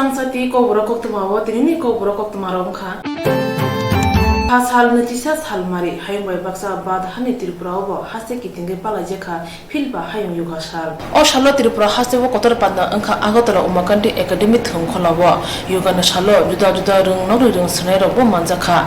Swrangchati Kokborok Koktwma tini Kokborok Koktwma romkha Pasal netisa salmari hayung bai baksa bad hani Tripura obo haste kitinge pala jekha filba hayung yuga sal o shalo Tripura haste bo kotor panda angkha agotala umakanti academy thung kholabo yuga na shalo juda juda rung nori rung sunai ro bo manjakha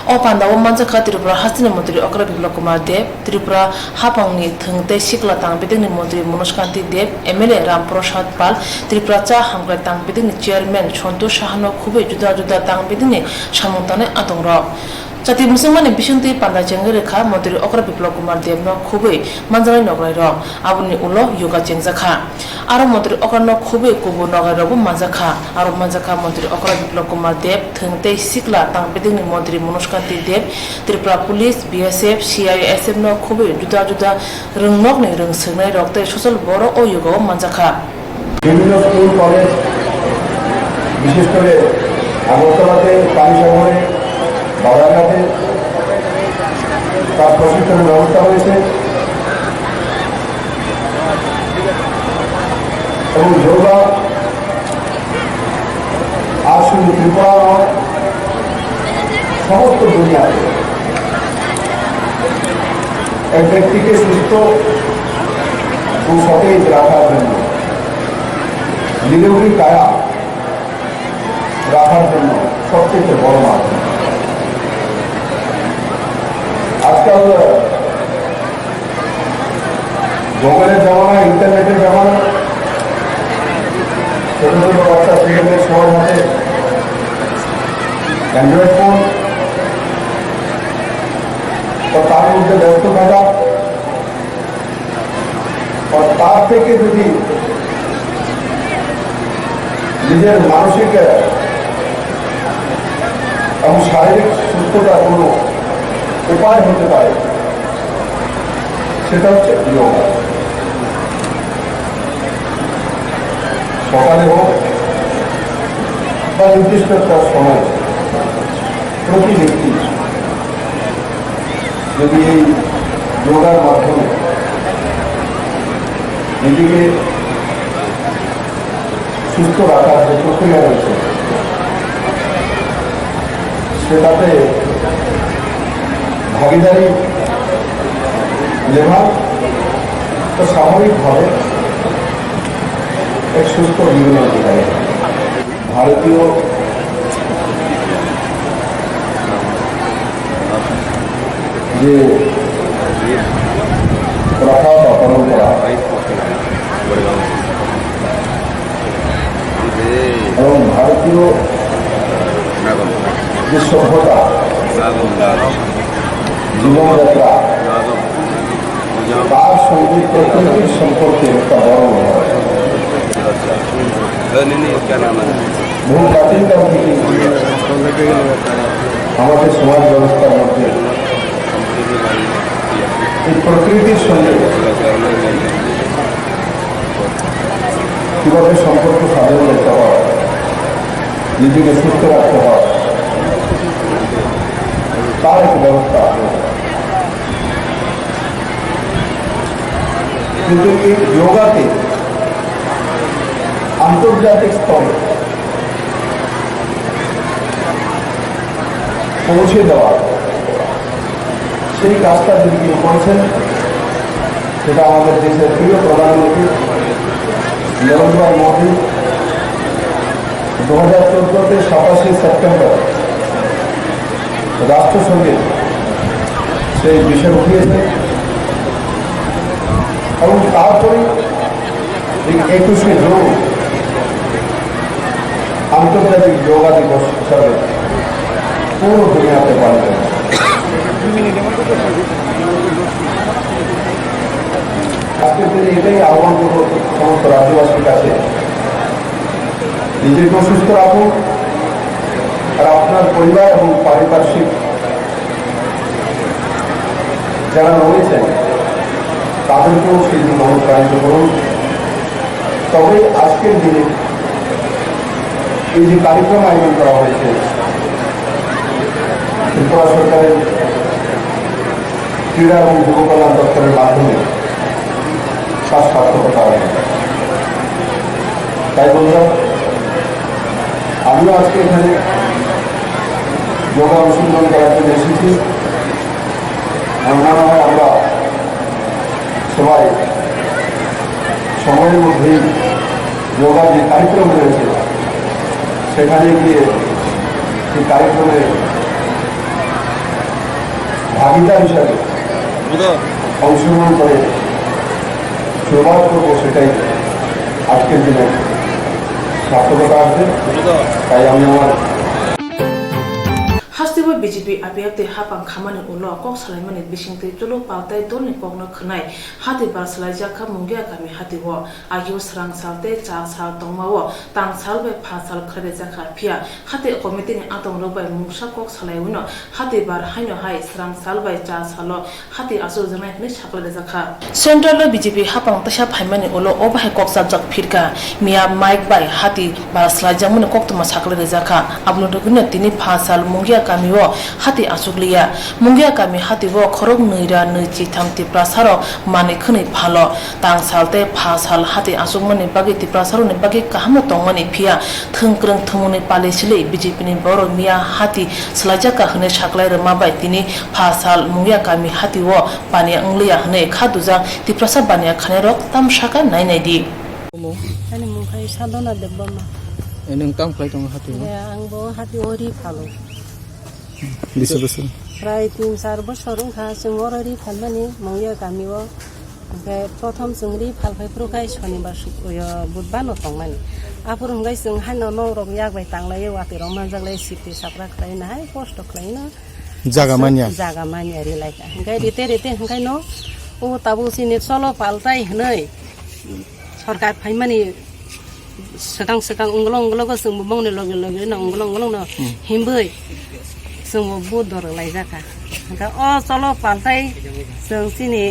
o panda bo manjakha Tripura haste mantri okra biplop kumar dev Tripura hapangni thungte sikla tang bidingni mantri monoskanti dev MLA ram prasad pal Tripura cha hamkra tang bidingni chairman chontu shahano khube juda juda tang bidingni samungtane atongrok Chati musimani bisunti panda jengere kha mantri okra biplop kumar dev no khubei manjanai nograi rok abuni ulo yoga jengjakha aro mantri okra no khubei kubu nograi rok manjakha aro manjakha mantri okra biplop kumar dev thungte sikla tang bidingni mantri monoskanti dev Tripura police BSF CISF no khubei juda juda rungnok ni rung sungnai rok tei social boro o yoga manjakha বিভিন্ন school college বিশেষ করে আগরতলাতে পানিসাগরে বারাঘাটে তার প্রশিক্ষণের ব্যবস্থা হয়েছে এবং যোগা আর শুধু ত্রিপুরা নয় সমস্ত দুনিয়াতে এক ব্যক্তিকে সুস্থ ও সতেজ রাখার জন্য নিরোগী কায়া রাখার জন্য সবচেয়ে বড় মাধ্যম আজকাল মোবাইলের জামানা ইন্টারনেটের জামানা ছোট ছোট বাচ্চা ছেলেমেয়ের সবার হাতে অ্যান্ড্রয়েড ফোন তার মধ্যে ব্যস্ত থাকা তার থেকে যদি নিজের মানসিক এবং শারীরিক সুস্থতার কোনো উপায় হতে পারে সেটা হচ্ছে যোগা সকালে হোক বা নির্দিষ্ট একটা সময় প্রতি ব্যক্তি যদি এই যোগার মাধ্যমে নিজেকে সুস্থ রাখার যে প্রক্রিয়া রয়েছে সেটাতে ভাগিদারি লেভা তো স্বাভাবিকভাবে এক সুস্থ জীবন অধিকারী ভারতীয় যে প্রথা বা পরম্পরা এবং ভারতীয় যে সভ্যতা জীবনযাত্রা তার সঙ্গে প্রকৃতির সম্পর্কে একটা বড় বহু প্রাচীনকাল থেকে আমাদের সমাজ ব্যবস্থার মধ্যে এই প্রকৃতির সঙ্গে কিভাবে সম্পর্ক সাধন করতে হয় নিজেকে সুস্থ রাখতে হয় তার এক ব্যবস্থা কিন্তু এই যোগাকে আন্তর্জাতিক স্তরে পৌঁছে দেওয়া সেই কাজটা যদি কেউ করেছেন সেটা আমাদের দেশের প্রিয় প্রধানমন্ত্রী নরেন্দ্র মোদী 2014-তে 27 সেপ্টেম্বর রাষ্ট্রসঙ্গীত সেই বিষয় উঠিয়েছে এবং তারপরে 21শে জুন আন্তর্জাতিক যোগা দিবস হিসাবে পুরো দুনিয়াতে পালিত আজকের দিনে এটাই আহ্বান করব সমস্ত রাজ্যবাসীর কাছে নিজেকে সুস্থ রাখুন আর আপনার পরিবার এবং পারিপার্শ্বিক যারা রয়েছেন তাদেরকেও সেই দিন অনুপ্রাণিত করুন তবে আজকের দিনে এই যে কার্যক্রম আয়োজন করা হয়েছে ত্রিপুরা সরকারের ক্রীড়া এবং যুব কল্যাণ দপ্তরের মাধ্যমে তার সার্থকতা হয় তাই বন্ধুরা আমিও আজকে এখানে যোগা অনুশীলন করার জন্য এসেছি। আমার মনে হয় আমরা সবাই সময়ের মধ্যেই যোগার যে কার্যক্রম রয়েছে সেখানে গিয়ে সেই কার্যক্রমে ভাগিদার হিসাবে অংশগ্রহণ করে শুরুয়াত করবো, সেটাই আজকের দিনে সার্থকতা আসবে। তাই আমি আমার Hastibo BJP apiate hapang khamani ulo kok salaimani bisingte cholo paltai dolni kokno khnai hati bar salai jakha mungya kami hati wo agyo srang salte cha sal tongmawo tang salbe pha sal khade jakha phia hati committee ni atong robai mungsa kok salai uno hati bar haino hai srang salbai cha salo hati aso janai ni sakle jakha central lo BJP hapang tasha phaimani ulo obai kok subject phirka mia mike bai hati bar salai jamuni koktwma sakle jakha abno dogune tini pha sal mungya kamiwo hati asukliya mungya kami hati wo khorok nuira nuchi thamti prasaro mani khni phalo tang salte pha sal hati asukmani bagi ti prasaro ni bagi kahmo tongmani phia thungkrung thumuni palesili BJP ni boro mia hati slajaka hne saklai rama bai tini pha sal mungya kami hati wo pani angliya hne khaduja ti prasa bania khanerok tamshaka nai nai di ani mukhai sadona debbama eneng tam khai tong hati ya angbo hati ori phalo bisa besul প্রায় 3-4 বছর খা जोंररि फालमानि मंगिया गामियाव ओमफ्राय प्रथम जोंरि फालफाय प्रकाय शनिबार बुधबार न तंमानि आपुर हंगाय जों हानो नरम यागबाय तांलायो वापेराव मानजागलाय सिपि साप्रा खलायना हाय कष्ट खलायना जागा मानिया रिलायका हंगाय रेते हंगाय न ओ ताबु सिनि चलो पालताय हनै सरकार फायमानि सगां उंगलं जों बंगने लगे लगे न उंगलं न हिमबै जों बुदर लायजाका ओमफ्राय चलो पालताय जों सिनि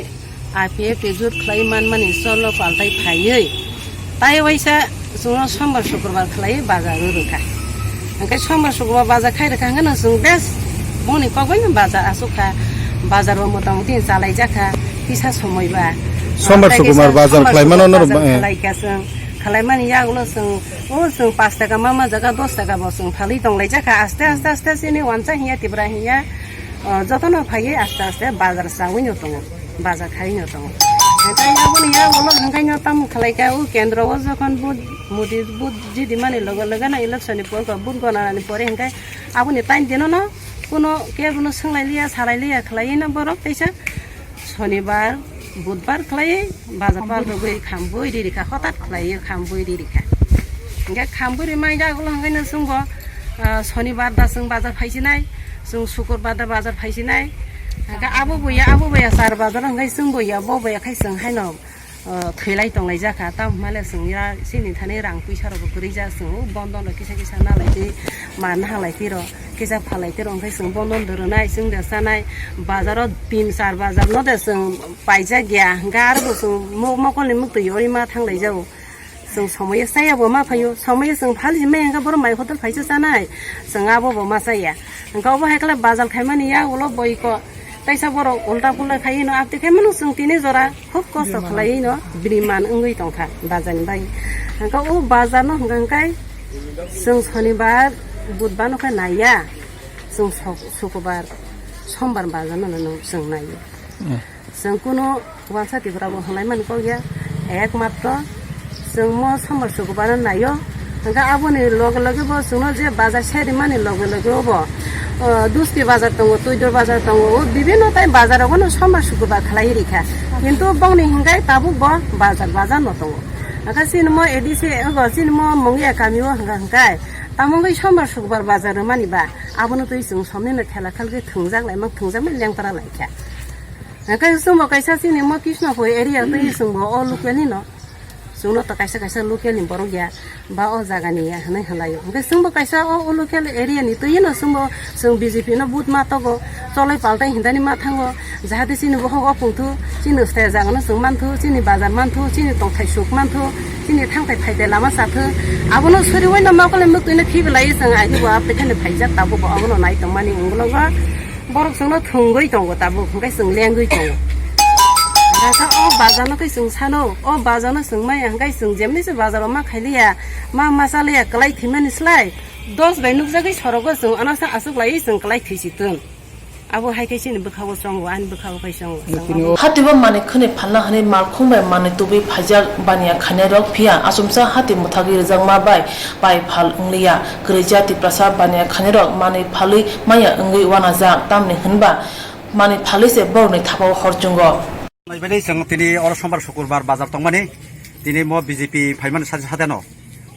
आपिए जुट खालायमान मानि चलो पालताय फायै ताय वैसा जों समबार शुक्रबार खालाय बाजार रोखा ओमफ्राय समबार शुक्रबार बाजार खायरोखा हंगन जों बेस बनि कगैन बाजार आसुखा बाजाराव मोटामोटी जालाय जाखा फैसा समयबा समबार शुक्रबार बाजार खालायमान खालायका जों खालायमानि यागलो जों 5 टाका मा जागा 10 टाका बसों फालि दंलाय जाखा आस्ते सिनि वानसा हिया तिब्रा हिया जतन फायै आस्ते बाजार सावैनो दङ बाजार खायनो दङ ओमफ्राय आबोनि यागलो हंगायनो ताम खालायका उ केन्द्रआव जखन मोदी जिदि माने लगे ना इलेक्शननि पलका बुट गनानानि परे हंगाय आबोनि टाइम दिनो न कोनो केबनो सोंलायलिया सालायलिया खालायना बरक तैसा शनिबार बुधबार खालाय बाजार पाल गई खामबोय दिरिखा हठात खालायो खामबोय दिरिखा ओमफ्राय खामबोरि माइ जागोल हंगायनो जोंबो शनिबार दा जों बाजार फायसिनाय जों शुक्रबार दा बाजार फायसिनाय ओमफ्राय आबो बया सार बाजार हंगाय जों बया बबायाखाय जों हायनो थैलाय दंलाय जाखा ता माले जोंनिया सिनि थानाय रां फैसाराबो गुरै जा जों बन्दन किसा नालायदि मान हालायथिर किसा फालायथिर ओमफ्राय जों बन्दन धरनाय जों देसानाय बाजाराव 3-4 बाजार न दे जों पाइजा गया गारबो जों मकलनि मुक्ति ओरि मा थांलाय जाव जों समय सायाबो मा फायो समय जों फालि मेंगा बर माइ होटल फाइसा जानाय जों आबो मा जाया गावबो हायकला बाजार खायमानिया उलो बयको तैसा बर उल्टा पुल्टा खायो न आपते खायमानो जों तिने जरा खूब कष्ट खालायो न बिमान अंगै दंखा बाजारनि बाय हंगा ओ बाजार न हंगाय जों शनिबार बुधबार नखा नाया जों शुक्रबार समबार बाजार न जों नायो जों कुनो वानसातिफोराबो हंलाय मानखौ गया एकमात्र जों म समबार शुक्रबार नायो हंगा आबोनि लगे बो जों जे बाजार सेरि माने लगे बो दुस्ती बाजार दङ तुइदर बाजार दङ विभिन्न टाइम बाजाराव न समबार शुक्रबार खालाय रिखा किन्तु बंनि हंगाय ताबु बाजार न दङ हंगा सिन म एदिसे सिन म मंगिया कामियो हंगाय तामंगै समबार शुक्रबार बाजार मानिबा आबोनो तै जों समनिनो खेला खालगे थंजागलाय मा थंजामै लेंपारा लायखा हंगा जों कैसा सिन म कृष्णफो एरिया तै जों अ लोकेलनि न जोंनो त कैसा लोकेलनि बर गया बा अ जागानि हनै हलायो ओमफ्राय जोंबो कैसा अ लोकेल एरियानि तैनो जों बीजेपी न बुथ मातगो चलै पाल्टाय हिन्दानि मा थाङो जाहाथे सिनि बहग अपुंथु सिनि स्टाय जागोन जों मानथु सिनि बाजार मानथु सिनि तंथाय सुक मानथु सिनि थांखाय फायदे लामा साथो आबोनो सरिवैनो माकले मुक्तैनो खिबलायो जों आइबो आपतेखाने फायजा ताबो आबोनो नाय तंमानि उंगलंगा बरक जोंनो थंगै दङ ताबो ओमफ्राय जों लेंगै दङ ओ बाजारनो कै जों सानो ओ बाजारनो जों माय हंगाय जों जेमनिसो बाजाराव मा खायलिया मा सालिया कलाय थिमानिस्लाय 10 bai nukjagai sorogo sung anasa asuk lai sung klai thisitung abo haikaisi ni bukhawo songo an bukhawo kaisong hatiba mane khune phalna hane mal khungbai mane tubi phajak bania khane rok phia asumsa hati muthagi rejang ma bai phal unglia Swrangchati prasab bania khane rok mane phali maya ungui wana ja tamne hunba mane phali se borne thapao horchungo Naibani sang tini or sombar শুক্রবার bazar tongmani tini mo BJP phaimani সাথে no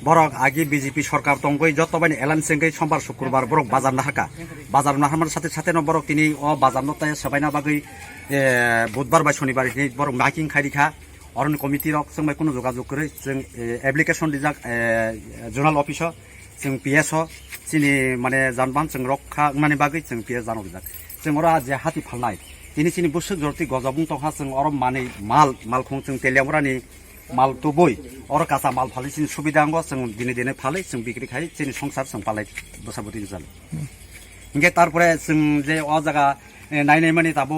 borok agi BJP সরকার tongoi jotobani elan sengkai sombar শুক্রবার borok bazar nahamar সাথে no borok tini o bazar no tay sabaina bagui বুধবার বা শনিবার ni borok making khairikha অরণ committee রক সঙ্গে কোনো যোগাযোগ করে जों অ্যাপ্লিকেশন দিজাক জোনাল অফিসও जों পিএসও চিনি মানে জানবান जों রক্ষা মানে বাগৈ जों পিএস জানো দিজাক जों ওরা যে হাতি ফালনাই তিনি চিনি বসুক জরতি গজাবুং তহা जों অরম মানে মালখং जों তেলিয়ামরানি মাল তো বই অর কাঁচা মাল ফালি চিনি সুবিধা আঙ্গ जों দিনে ফালি जों বিক্রি খাই চিনি সংসার जों পালাই বসাবতি জানো ইনকে তারপরে जों যে অ জায়গা नायनाय माने दाबो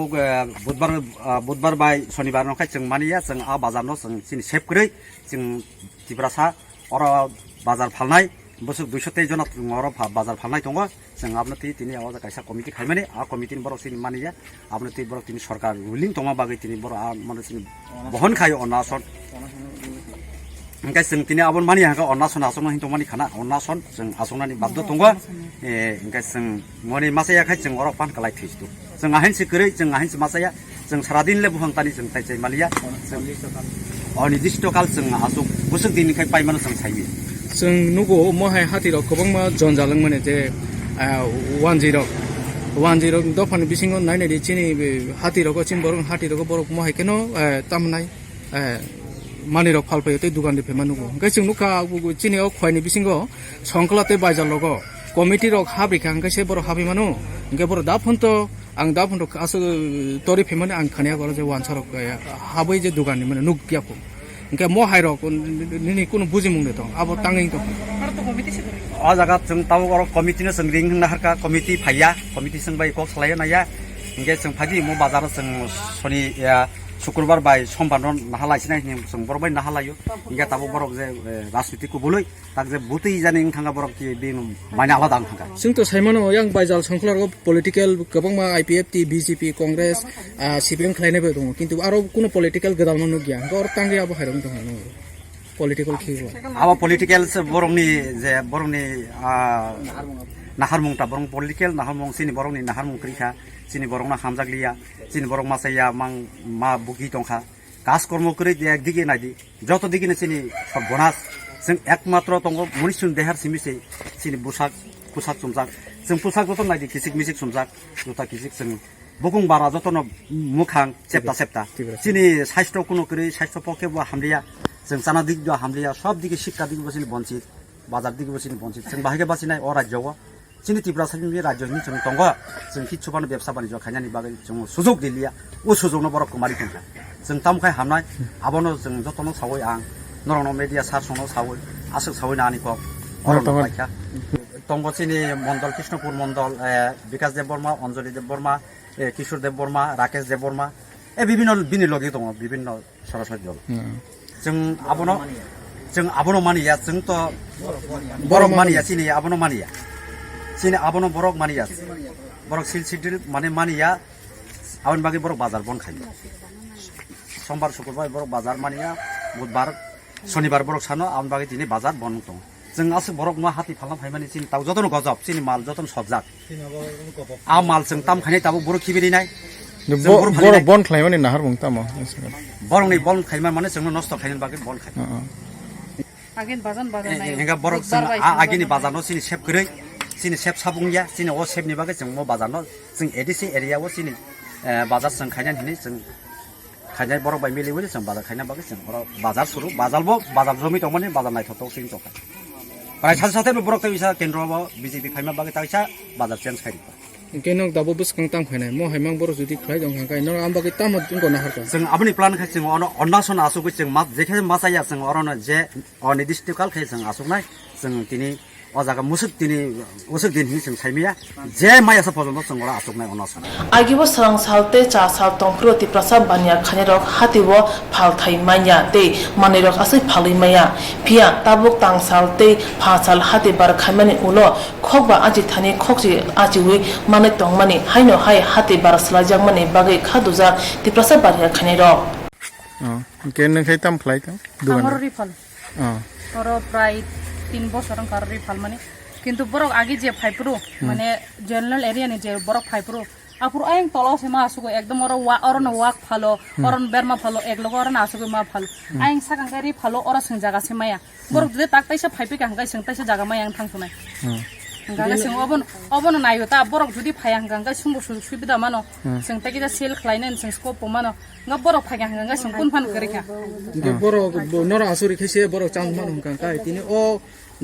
बुधबार बाय शनिबार नखाय जों मानिया जों आ बाजार न जों सिनि सेभ करै जों तिब्रासा अर बाजार फालनाय बसु 223 जना अर बाजार फालनाय दङ जों आपनति तिनि आवाज कायसा कमिटि खायमाने आ कमिटिनि बर सिनि मानिया आपनति बर तिनि सरकार रुलिं दङ बागै तिनि बर आ माने सिनि बहन खाय अनासन जों तिनि आबन मानि हागा अनासन आसनो हिंतो मानि खाना अनासन जों आसनानि बाद्द दङ जों मनि मासायाखाय जों अर फान खालाय थैसु जों आहिनसे करै जों आहिनसे मासाया जों सारादिनले बुहांतानि जों थाइजै मालिया जों अनिर्दिष्ट काल जों आसु बुसुक दिननिखाय पाइमानो जों साइयो जों नुगो महाय हातिरक गोबांमा जनजालां माने जे 10 दफानि बिसिङाव नायनायदि चिनि हातिरक चिन बरं हातिरक बरक महाय केनो तामनाय मानिरक फालफायो तै दुगाननि फेमा नुगो ओंखाय जों नुखा चिनियाव खयनि बिसिङाव संखलाते बाजारलग कमिटि रक हाब्रिखा ओंखायसे बर हाबि मानो ओंखाय बर दा फन्तो आं दा फन्तो आसु तरि फेमाने आं खानिया गला जे वानसारक हाबै जे दुगाननि माने नुगियाखौ ओंखाय महाय रक नि कुनु बुजि मुंदे दं आबो ताङै दं आ जागा जों ताव अर कमिटिनो जों रिं होनना हारका कमिटि फाया कमिटि जों बाय कक सलाय नाया ओंखाय जों फादि मो बाजार जों सनि शुक्रबार बाय समबार नाहालायसिनाय जों बरबाय नाहालायो ओंखाय ताबो बरक जे राजनीतिखौ बुलै ताक जे बुतै जानि थांगा बरक कि बे माने आलादा थांगा जोंथ' साइमानो यां बायजाल संखलारगो पलिटिकल गोबांमा आइपिएफटि बिजेपि कंग्रेस सिपिएम खालायनायबो दङ किन्तु आरो कुनु पलिटिकल गोदान नु गैया गौर तांगे आबो हायरं दङ पलिटिकल खिबो आबो पलिटिकल बरंनि जे बरंनि नाहारमुंता बरं पलिटिकल नाहारमुं सिनि बरंनि नाहारमुं क्रिखा सिनि बरंना हामजागलिया सिनि बरं मासाया मा बुगि दंखा काज कर्म करै दिगे नायदि जत दिगिने सिनि सबनास जों एकमात्र दङ मनिसुन देहार सिमिसे सिनि पुसाक सुमजाक जों पुसाक जत नायदि किसिक मिसिक सुमजाक जुता किसिक जों बुकुं बारा जतन मुखां सेप्ता सिनि स्वास्थ्य कुनु करै स्वास्थ्य पक्षेबो हामलिया जों जाना दिग हामलिया सब दिगे शिक्षा दिग बसिनि बन्चित बाजार दिग बसिनि बन्चित जों बाहागे बासिनाय अ राज्यआव सिनि तिब्रासानि राज्यनि जों दङ जों किछुबानो व्यवसा बानिज्य खायनानि बागै जों सुजुग दिलिया उ सुजुगनो बरक कुमारि दंखा जों तामखाय हामनाय आबनो जों जतनो सावै आं नरन मेडिया सारसनो सावै आसुक सावै नानि को अरन बायखा तंगसिनि मण्डल कृष्णपुर मण्डल विकास देव बर्मा अंजलि देव बर्मा किशोर देव बर्मा राकेश देव बर्मा বিভিন্ন बिनि लगे दङ বিভিন্ন सरासरि दल जों आबनो मानिया जों त बरक मानिया सिनि आबनो बरक मानिया बरक सिलसिल माने मानिया आवन बागै बरक बाजार बन खायो समबार शुक्रबार बरक बाजार मानिया बुधबार शनिबार बरक सानो आवन बागै दिनै बाजार बन दं जों आसु बरक मा हाति फालना फायमानि सिनि ताव जतन गजब सिनि माल जतन सबजाक आ माल जों ताम खायनाय ताबो बरक खिबिरिनाय बर बन खायमानि नाहार बुं ताम बरंनि बन खायमा माने जों नस्त खायनो बागै बन खाय आगिन बाजान बाजानाय हेंगा बरक जों आगिनि बाजार न सिनि सेभ करै सिनि सेभ साबुंया सिनि अ सेभनि बागै जों मो बाजार न जों एडिसि एरियाव सिनि बाजार जों खायनाय हिनि जों खायनाय बरक बाय मिलिवो जों बाजार खायना बागै जों बाजार सुरु बाजार जমি दंमाने बाजार नायथाव सिनि दंखा प्राय साथे बरक तैसा केन्द्रआव बिजेपि खायमा बागै तैसा बाजार चेन्ज खायरि केनो दाबो बसखां ताम खायनाय म हायमां बर जुदि खाय दं खाय न आम बागै ताम जों नाहारका जों आबनि प्लान खाय जों अन्नासन आसुगै जों मा जेखे मासाया जों अरन जे अनिर्दिष्ट काल खाय जों आसुगनाय जों तिनि o jaga musuk din hi sing saimia je maya sa pojono songora asuknai onasun agibo sarang salte cha sal tongpro ti prasab bania khanerok hatibo phal thai manya te manirok asai phalui maya phia tabuk tang salte pha sal hati bar khamani ulo khokba aji thani khokji ajiwi mane tongmani haino hai hati bar slajang mani bagai khaduja ti prasab bania khanerok কেন খাই তাম fly তো আমার রিফাল ওর প্রায় 3 বছর কার রিফাল মানে কিন্তু বরক আগে যে ফাইপ্রো মানে জেনারেল এরিয়া নি যে বরক ফাইপ্রো আপুর আইং তলো সেমা আসুগো একদম ওর অরন ওয়াক ফালো অরন বেরমা ফালো এক লগ অরন আসুগো মা ফালো আইং সাকাঙ্গারি ফালো অর সং জায়গা সেমায়া বরক যদি তাক তাইসা ফাইপি কাঙ্গাই সং তাইসা জায়গা মায়া আং থাংছনাই গাঙ্গা সং অবন নাইও তা বরক যদি ফায়াং গাঙ্গা সুংবো সুবিধা মানো সং তাকিদা সেল খাইনেন সং স্কোপ মানো nga borok phagyang nga sung kun phan karika borok nor asuri khise borok chang man hung kang kai tini o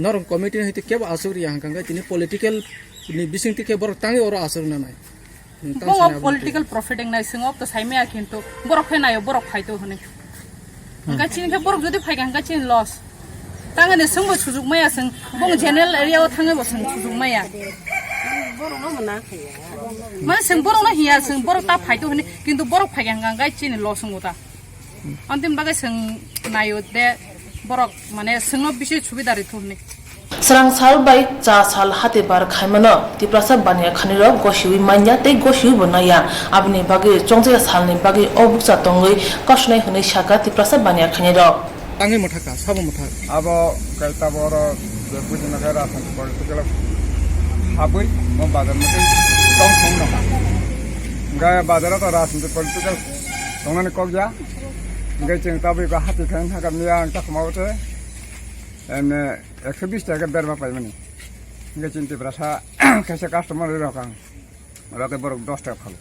nor committee hite ke ba asuri yang kang kai tini political ni bising tike borok tangi oro asur na nai bo political profiting nai sung op to saimya kintu borok phe nayo borok phaito hone nga chin ke borok jodi phagyang nga chin loss tangane sung bo sujuk maya sung bong general area o thangai bo sung sujuk maya borok no mana মানে sing borok na hiya sing borok ta phaito hone kintu borok phagyang nga chin loss ngota antim bagai sing nayo de borok mane singno bishi subida ri thune sarang sal bai cha sal hati bar khaimano ti prasab bania khanirok goshiwi manya te goshiwi bonaya abni bagi chongje salni bagi obukcha tongoi kosnai hune shaka ti prasab bania khanirok tangi mothaka sabo mothak abo kaita boro je bujina ga ra san political habui mo bazar mate tong tong na ga bazar ta ra san political tongani kokja ga cheng tabi ka hati khan ha kam ya ta khmaute ene 120 টাকা বেরবা পাইবনি ga chinti brasa kaisa customer ro kang rate borok 10 টাকা খালো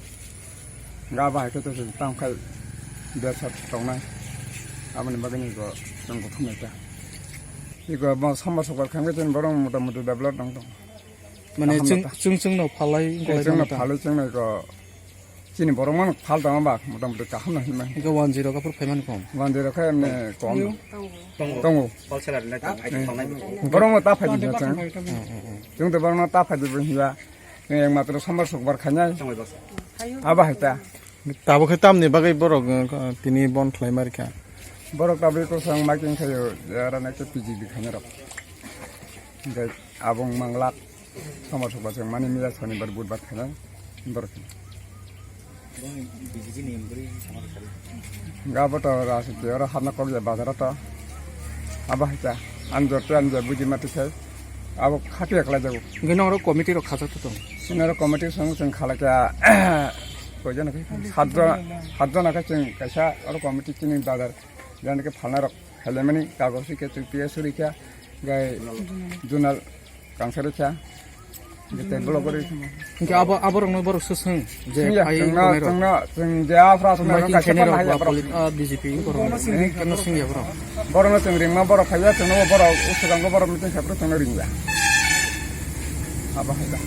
ga ba ke to tam khai besat tongnai amani bagani ko tong ko thumeta iko ba samma sokar khang chen borong mota mota develop dang dong মানে chung no phalai chung na phalai chung na ko chini borong man phal dang ba mota mota ka hamna hima iko 10 ka pur payment kom 10 ka emne kom tong wholesaler na ta tongnai borong ta phai di chang chung de borong ta phai di hiya yang matro sambar sokbar khanyai aba haita tabo khatam ni bagai borok tini bon khlai marika borok tabi ko sang making khayo ara na ke pgd khanarok ga abong manglak sambar sokbar chang mani mila shonibar budbar khana borok ga bota rasi ora hana kok ja bazar ta aba haita anjor to anja buji mati khai abo khati ekla jago geno ro committee ro khaja to sinara committee sang sang khalaka kojan ke hadra na ka cheng kaisa aro committee chini bazar jan ke phalna helemani kagosi ke chupia surika gai junal kansare cha gete blogger ke aborok no borok susung je ai tengna teng ja fra suna ka kenero ka BJP borok keno sing ya borok borok teng ring ma borok khaya teng borok usang borok mitin sapro teng ring ya aba hada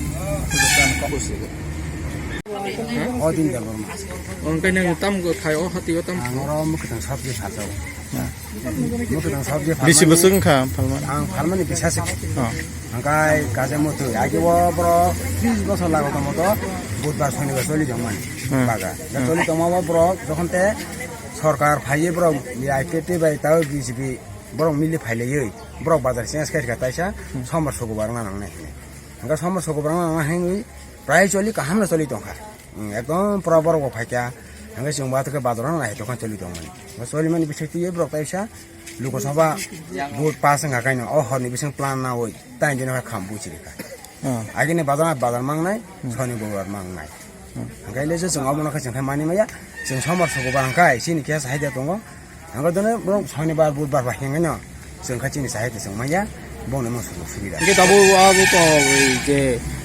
odin da borma on kai nang tam go thai o hati o tam ro mu ka sabje phato mu ka sabje bisi busung kha phalma ang phalmani bisase angkai kaje moto age wo bro 30 বছর লাগো তো মতো বুধবার শনিবার চলি জমান বাগা চলি তোমাবা ব্র যখন তে সরকার ফাইয়ে ব্র আইকেতে বাই তাও বিজেপি ব্র মিলি ফাইলেই ব্র বাজার চেঞ্জ কাই কাটাইসা সমর শুক্রবার না নাই angka সমর শুক্রবার না হাইনি প্রায় চলি কাহামনা চলি তখা একদম প্রবর গো ফাইকা angka jongba থেকে বাজার না তখন চলি তখন চলি মানে বিশেষটি ব্র তাইসা Lok Sabha vote pass ngakai no oh honi bising plan na oi tai jeno kham buchiri ka agine bazar mangnai soni bobar mangnai angkai leje jong abono ka jeng mani maya jeng somar sogo bangkai sini kia sahaja tongo angka done bro shonibar budbar ba hengai no jeng ka chini sahaja jeng maya bone mo subida ke tabo abo to je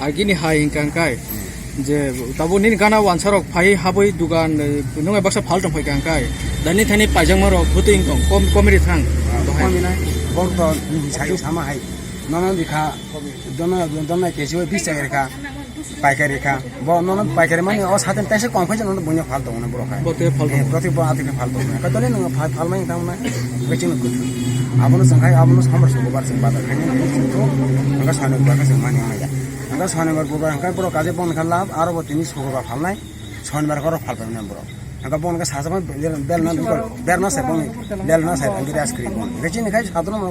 agini hai kangkai je tabo nin gana wansarok phai haboi dugan nongai baksa phal tong phai kangkai dani thani pajang maro buting kong komiri thang komina borto ni sai sama hai nono dikha dona kesi oi 20 টাকা রেখা পাইকারি খা নন পাইকারি মানে ও সাথে তাইসে কম খাইছে নন বইনে ফাল দङ বড় খায় বতে ফল প্রতি আতিকে ফাল দङ কদলে নङ ফাল মাই তাম না বেচিন কুছ আবনো সংখাই আবনো সামর সগবার সং বাদা খাইনে কিন্তু আমরা সানে বাকা সং মানি মাইয়া আমরা সানে বার গোবা হাঙ্কা বড় কাজে বন খালা আর বতিনি সগবা ফালনাই শনিবার করে ফাল পাবে না বড় হাঙ্কা বনকে সাজামা বেলনা সাই বন বেলনা সাই আঙ্গিরে আইসক্রিম বন বেচিন খাই সাধারণ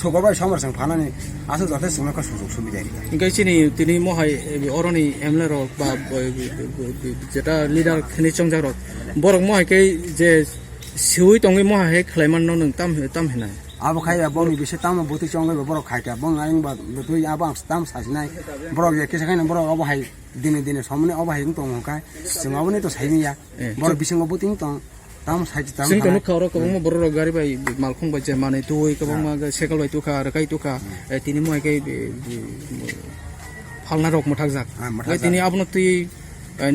সগবার সমর সং ফানানি আসল যথেষ্ট সুন্দর সুযোগ সুবিধা ইংকাই তিনি মহাই অরনি এমলের বা যেটা লিডার খেনি চংজার বরক মহাইকে যে সিউই টঙ্গি মহাই খালাইমান নং তাম হেনাই abo khaya boni bise tam buti chongai borok khaita bong aing ba tui abang tam sajnai borok ye kisa kaina borok abo hai dine samne abo hai tong kai singaboni to saini ya borok bisingo buting tong tam saji tam sing kono khawro ko mo borok gari bai malkhong bai je mane tui ko ma sekal bai tuka rakai tuka tini mo kai falna rok mothak jak tini abno tui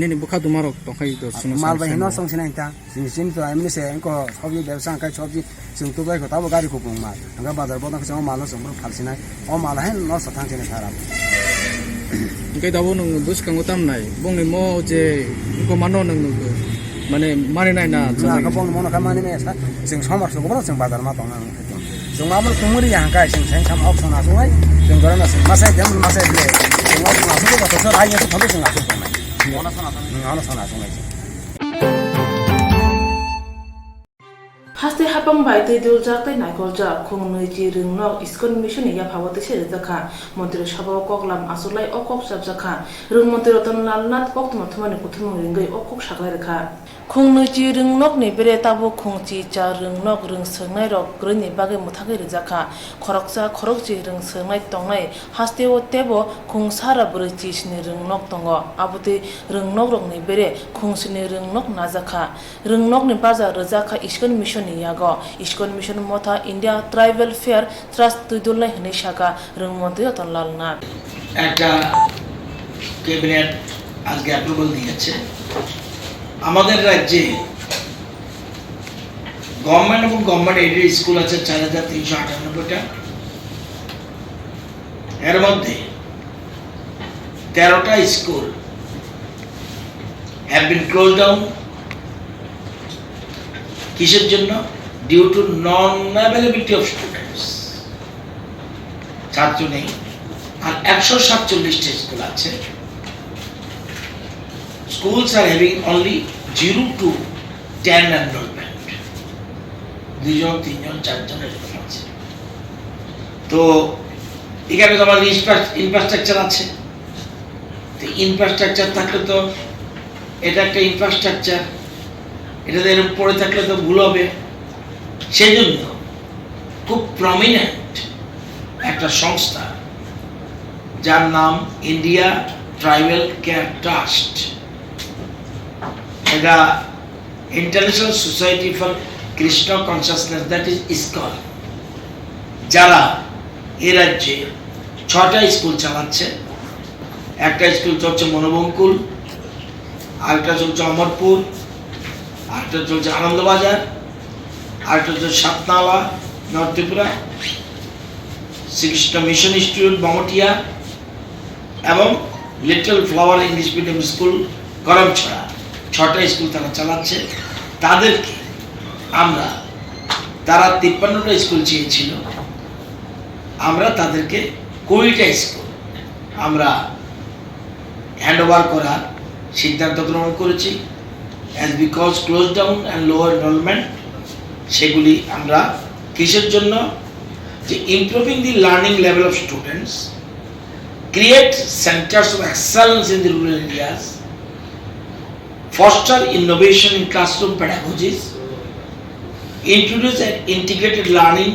nini bukha dumarok tongkai do sunu mal bai no song sinai ta sin to amni se ko sobji ব্যবসা kai sobji sing to bai ko tabo gari ko bong mal anga bazar bodang ko mal no song phal sinai o mal hai no sathang sine thara kai dabo nung dus kang utam nai bong ni mo je ko mano nung mane mane nai na ka bong mo na ka mane me sa sing somar so ko sing bazar ma tong na sing ma mo tumuri yang kai sing sang sam option na sungai sing gora na sing masai dem masai le sing option na so ko so ai ya to thobe sing asu ko mai ona sana sungai haste hapang bai te dul jak tai naikol ja khong noi ji ring nok iskon mission ya phawate se jakha mantri sabha koklam asulai okok sab jakha rung mantri rotan lalnat koktwma thumani kuthum ringai okok saklai rakha khong noi ji ring nok ni bere tabo khong chi cha ring nok ring sangnai rok grni bage muthagai jakha khorok ji ring sangnai tongnai haste o tebo khong sara bure chi sni ring nok tongo abuti ring nok rok ni bere khong sni ring nok na jakha ring nok ni baza rakha iskon mission yago iskon mission motha India Tribal Fair Trust tuidulnai hne shaka rungmantri Ratan Lal Nath একটা cabinet আজকে approval দিয়েছে আমাদের রাজ্যে government এবং government aided school আছে 4398টা এর মধ্যে 13টা school have been closed down কিসের জন্য due to non availability of students ছাত্র নেই আর 147টা স্কুল আছে schools are having only 0 to 10 enrollment 2 জন 3 জন 4 জন এরকম আছে তো এখানে তো আমাদের ইনফ্রাস্ট্রাকচার আছে তো ইনফ্রাস্ট্রাকচার থাকলে তো এটা একটা ইনফ্রাস্ট্রাকচার এটা এর পড়ে থাকলে তো ভুল হবে সেজন্য খুব প্রমিনেন্ট একটা সংস্থা যার নাম ইন্ডিয়া ট্রাইবাল কেয়ার ট্রাস্ট এটা international society for Krishna consciousness that is ISKCON যারা এ রাজ্যে 6টা স্কুল চালাচ্ছে একটা স্কুল চলছে মনোবঙ্কুল আরেকটা চলছে অমরপুর আরেকটা চলছে আনন্দবাজার আরেকটা চলছে Satnala north Tripura Srikrishna mission institute Bamutia এবং little flower English medium school Karamchhara 6টা স্কুল তারা চালাচ্ছে তাদেরকে আমরা তারা 53টা স্কুল চেয়েছিল আমরা তাদেরকে 20টা স্কুল আমরা হ্যান্ডওভার করার সিদ্ধান্ত গ্রহণ করেছি as because close down and low enrolment সেগুলি আমরা কিসের জন্য যে improving the learning level of students create centers of excellence in the rural areas, foster innovation in classroom pedagogies, introduce an integrated learning,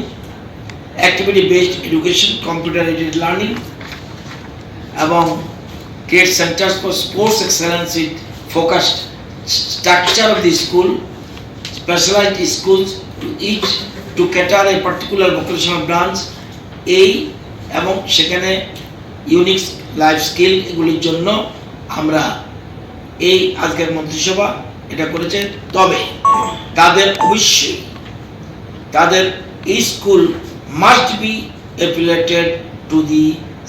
activity-based education, computer-aided learning, এবং create centers for sports excellence with focused structure of the school, specialized schools to each to cater a particular vocational branch, এবং সেখানে unique life skill এগুলির জন্য আমরা এই আজকের মন্ত্রিসভা এটা করেছে তবে তাদের অবশ্যই তাদের এই school must be affiliated to the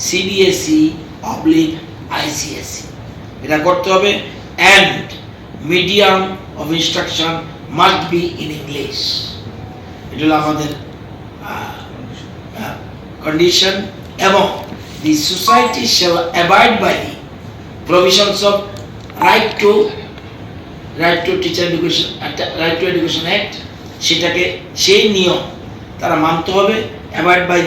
CBSE oblique ICSE এটা করতে হবে, and medium of instruction must be in English. এটা হলো আমাদের condition, এবং the society shall abide by the provisions of right to teacher education, right to education act, সেটাকে সেই নিয়ম তারা মানতে হবে, abide by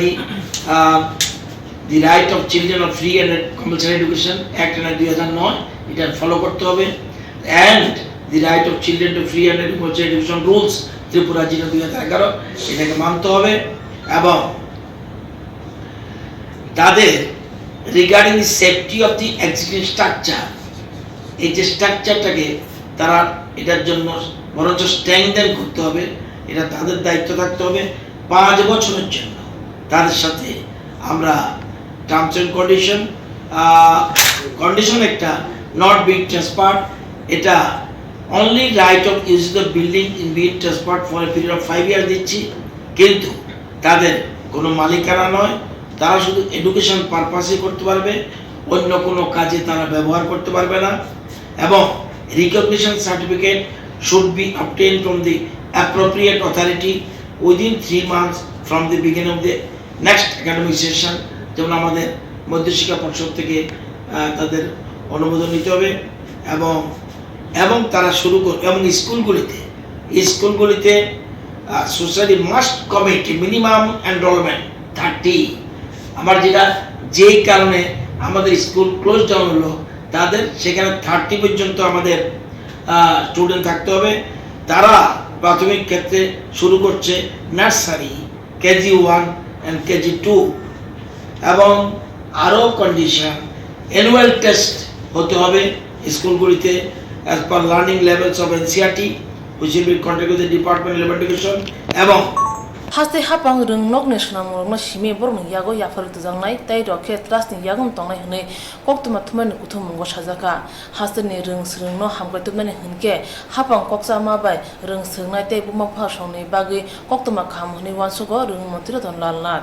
the right of children of free and compulsory education act 2009, এটা ফলো করতে হবে, and the right of children to free and compulsory education rules Tripura জিনো 2011, এটাকে মানতে হবে, এবং তাদের regarding the safety of the existing structure, এই যে স্ট্রাকচারটাকে তারা এটার জন্য বরঞ্চ স্ট্রেংথেন করতে হবে, এটা তাদের দায়িত্ব থাকতে হবে 5 বছরের জন্য। তাদের সাথে আমরা টার্মস অ্যান্ড কন্ডিশন একটা নট বিং ট্রান্সফার্ড, এটা only right of use the building in being transferred for a period of 5 ইয়ার দিচ্ছি, কিন্তু তাদের কোনো মালিকানা নয়, তারা শুধু এডুকেশন পারপাসে করতে পারবে, অন্য কোনো কাজে তারা ব্যবহার করতে পারবে না, এবং recognition certificate should be obtain from the appropriate authority within 3 months from the beginning of the next academic session, যেমন আমাদের মধ্যশিক্ষা পর্ষদ থেকে তাদের অনুমোদন নিতে হবে, এবং তারা শুরু করবে, এবং স্কুলগুলিতে society must commit minimum enrolment 30। আমার যেই কারণে আমাদের স্কুল ক্লোজ ডাউন হলো, তাদের সেখানে 30 পর্যন্ত আমাদের স্টুডেন্ট থাকতে হবে। তারা প্রাথমিক ক্ষেত্রে শুরু করছে নার্সারি, কেজি 1 অ্যান্ড কেজি 2, এবং আরও কন্ডিশন অ্যানুয়াল টেস্ট হতে হবে স্কুলগুলিতে as per learning levels of NCERT which will be contact with the department of education, এবং haste hapang rung nok ne shna mor ma shime bor mung yago ya faru tjangnai tai ro khe trust ni yagum tongnai hne koktuma thumai ni kuthum mungo sajaka haste ni rung srung no hamkai tumani hunke hapang koksa ma bai rung srungnai tai buma pha songni bagi koktuma kham hni wansugo rung mantri don lalna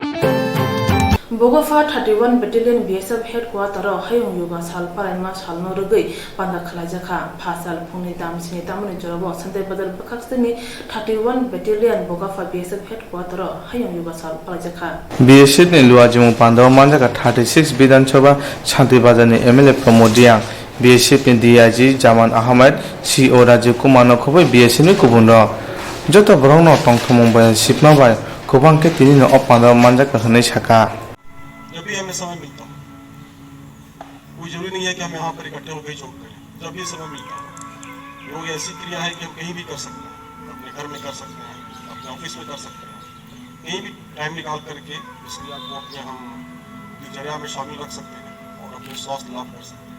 Bogofa 31 Battalion BSF Headquarter Hayong Yoga Sal Paraima Salno Rugui Panda Khalajaka Pasal Puni Dam Sini Tamuni Jorobo Sante Badal Pakastani 31 Battalion Bogofa BSF Headquarter Hayong Yoga Sal Parajaka BSF ni luajimu Panda Manjaka 36 Bidan Choba Chanti Bazani MLA Promodiang BSF ni DIG Jaman Ahmed CO Rajiv Kumar no khoboi BSF ni kubundo joto borong no tongthomong bai sipna bai kubang ke tini no Panda Manjaka hnai saka जब भी हमें समय मिलता है, कोई जरूरी नहीं है कि हम यहाँ पर इकट्ठे होकर जॉब करें। जब भी समय मिलता है, योग ऐसी क्रिया है कि हम कहीं भी कर सकते हैं, अपने घर में कर सकते हैं, अपने ऑफिस में कर सकते हैं, कहीं भी टाइम निकाल करके इस क्रिया को अपने हम दिनचर्या में शामिल रख सकते हैं और अपने स्वास्थ्य लाभ कर सकते हैं।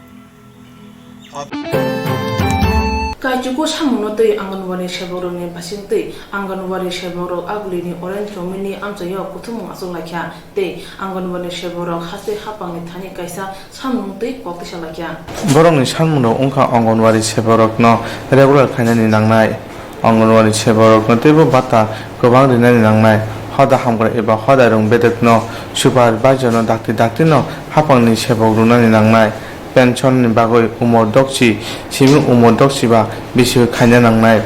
Kajuko samuno tei Anganwari Sheboro ni basing tei Anganwari Sheboro agli ni orange romini amjayo kuthum asung lakya tei Anganwari Sheboro hase hapang ni thani kaisa samuno tei koktisha lakya borong ni samuno ongka Anganwari Sheboro no regular khainani nangnai Anganwari Sheboro no tebo bata gobang rinani nangnai hoda hamgra eba hoda rong bedek no supervisor no dakti no hapang ni Sheboro nani nangnai pension ni bagoi umor dokchi simi umor dokchi ba bisho khanya nangnai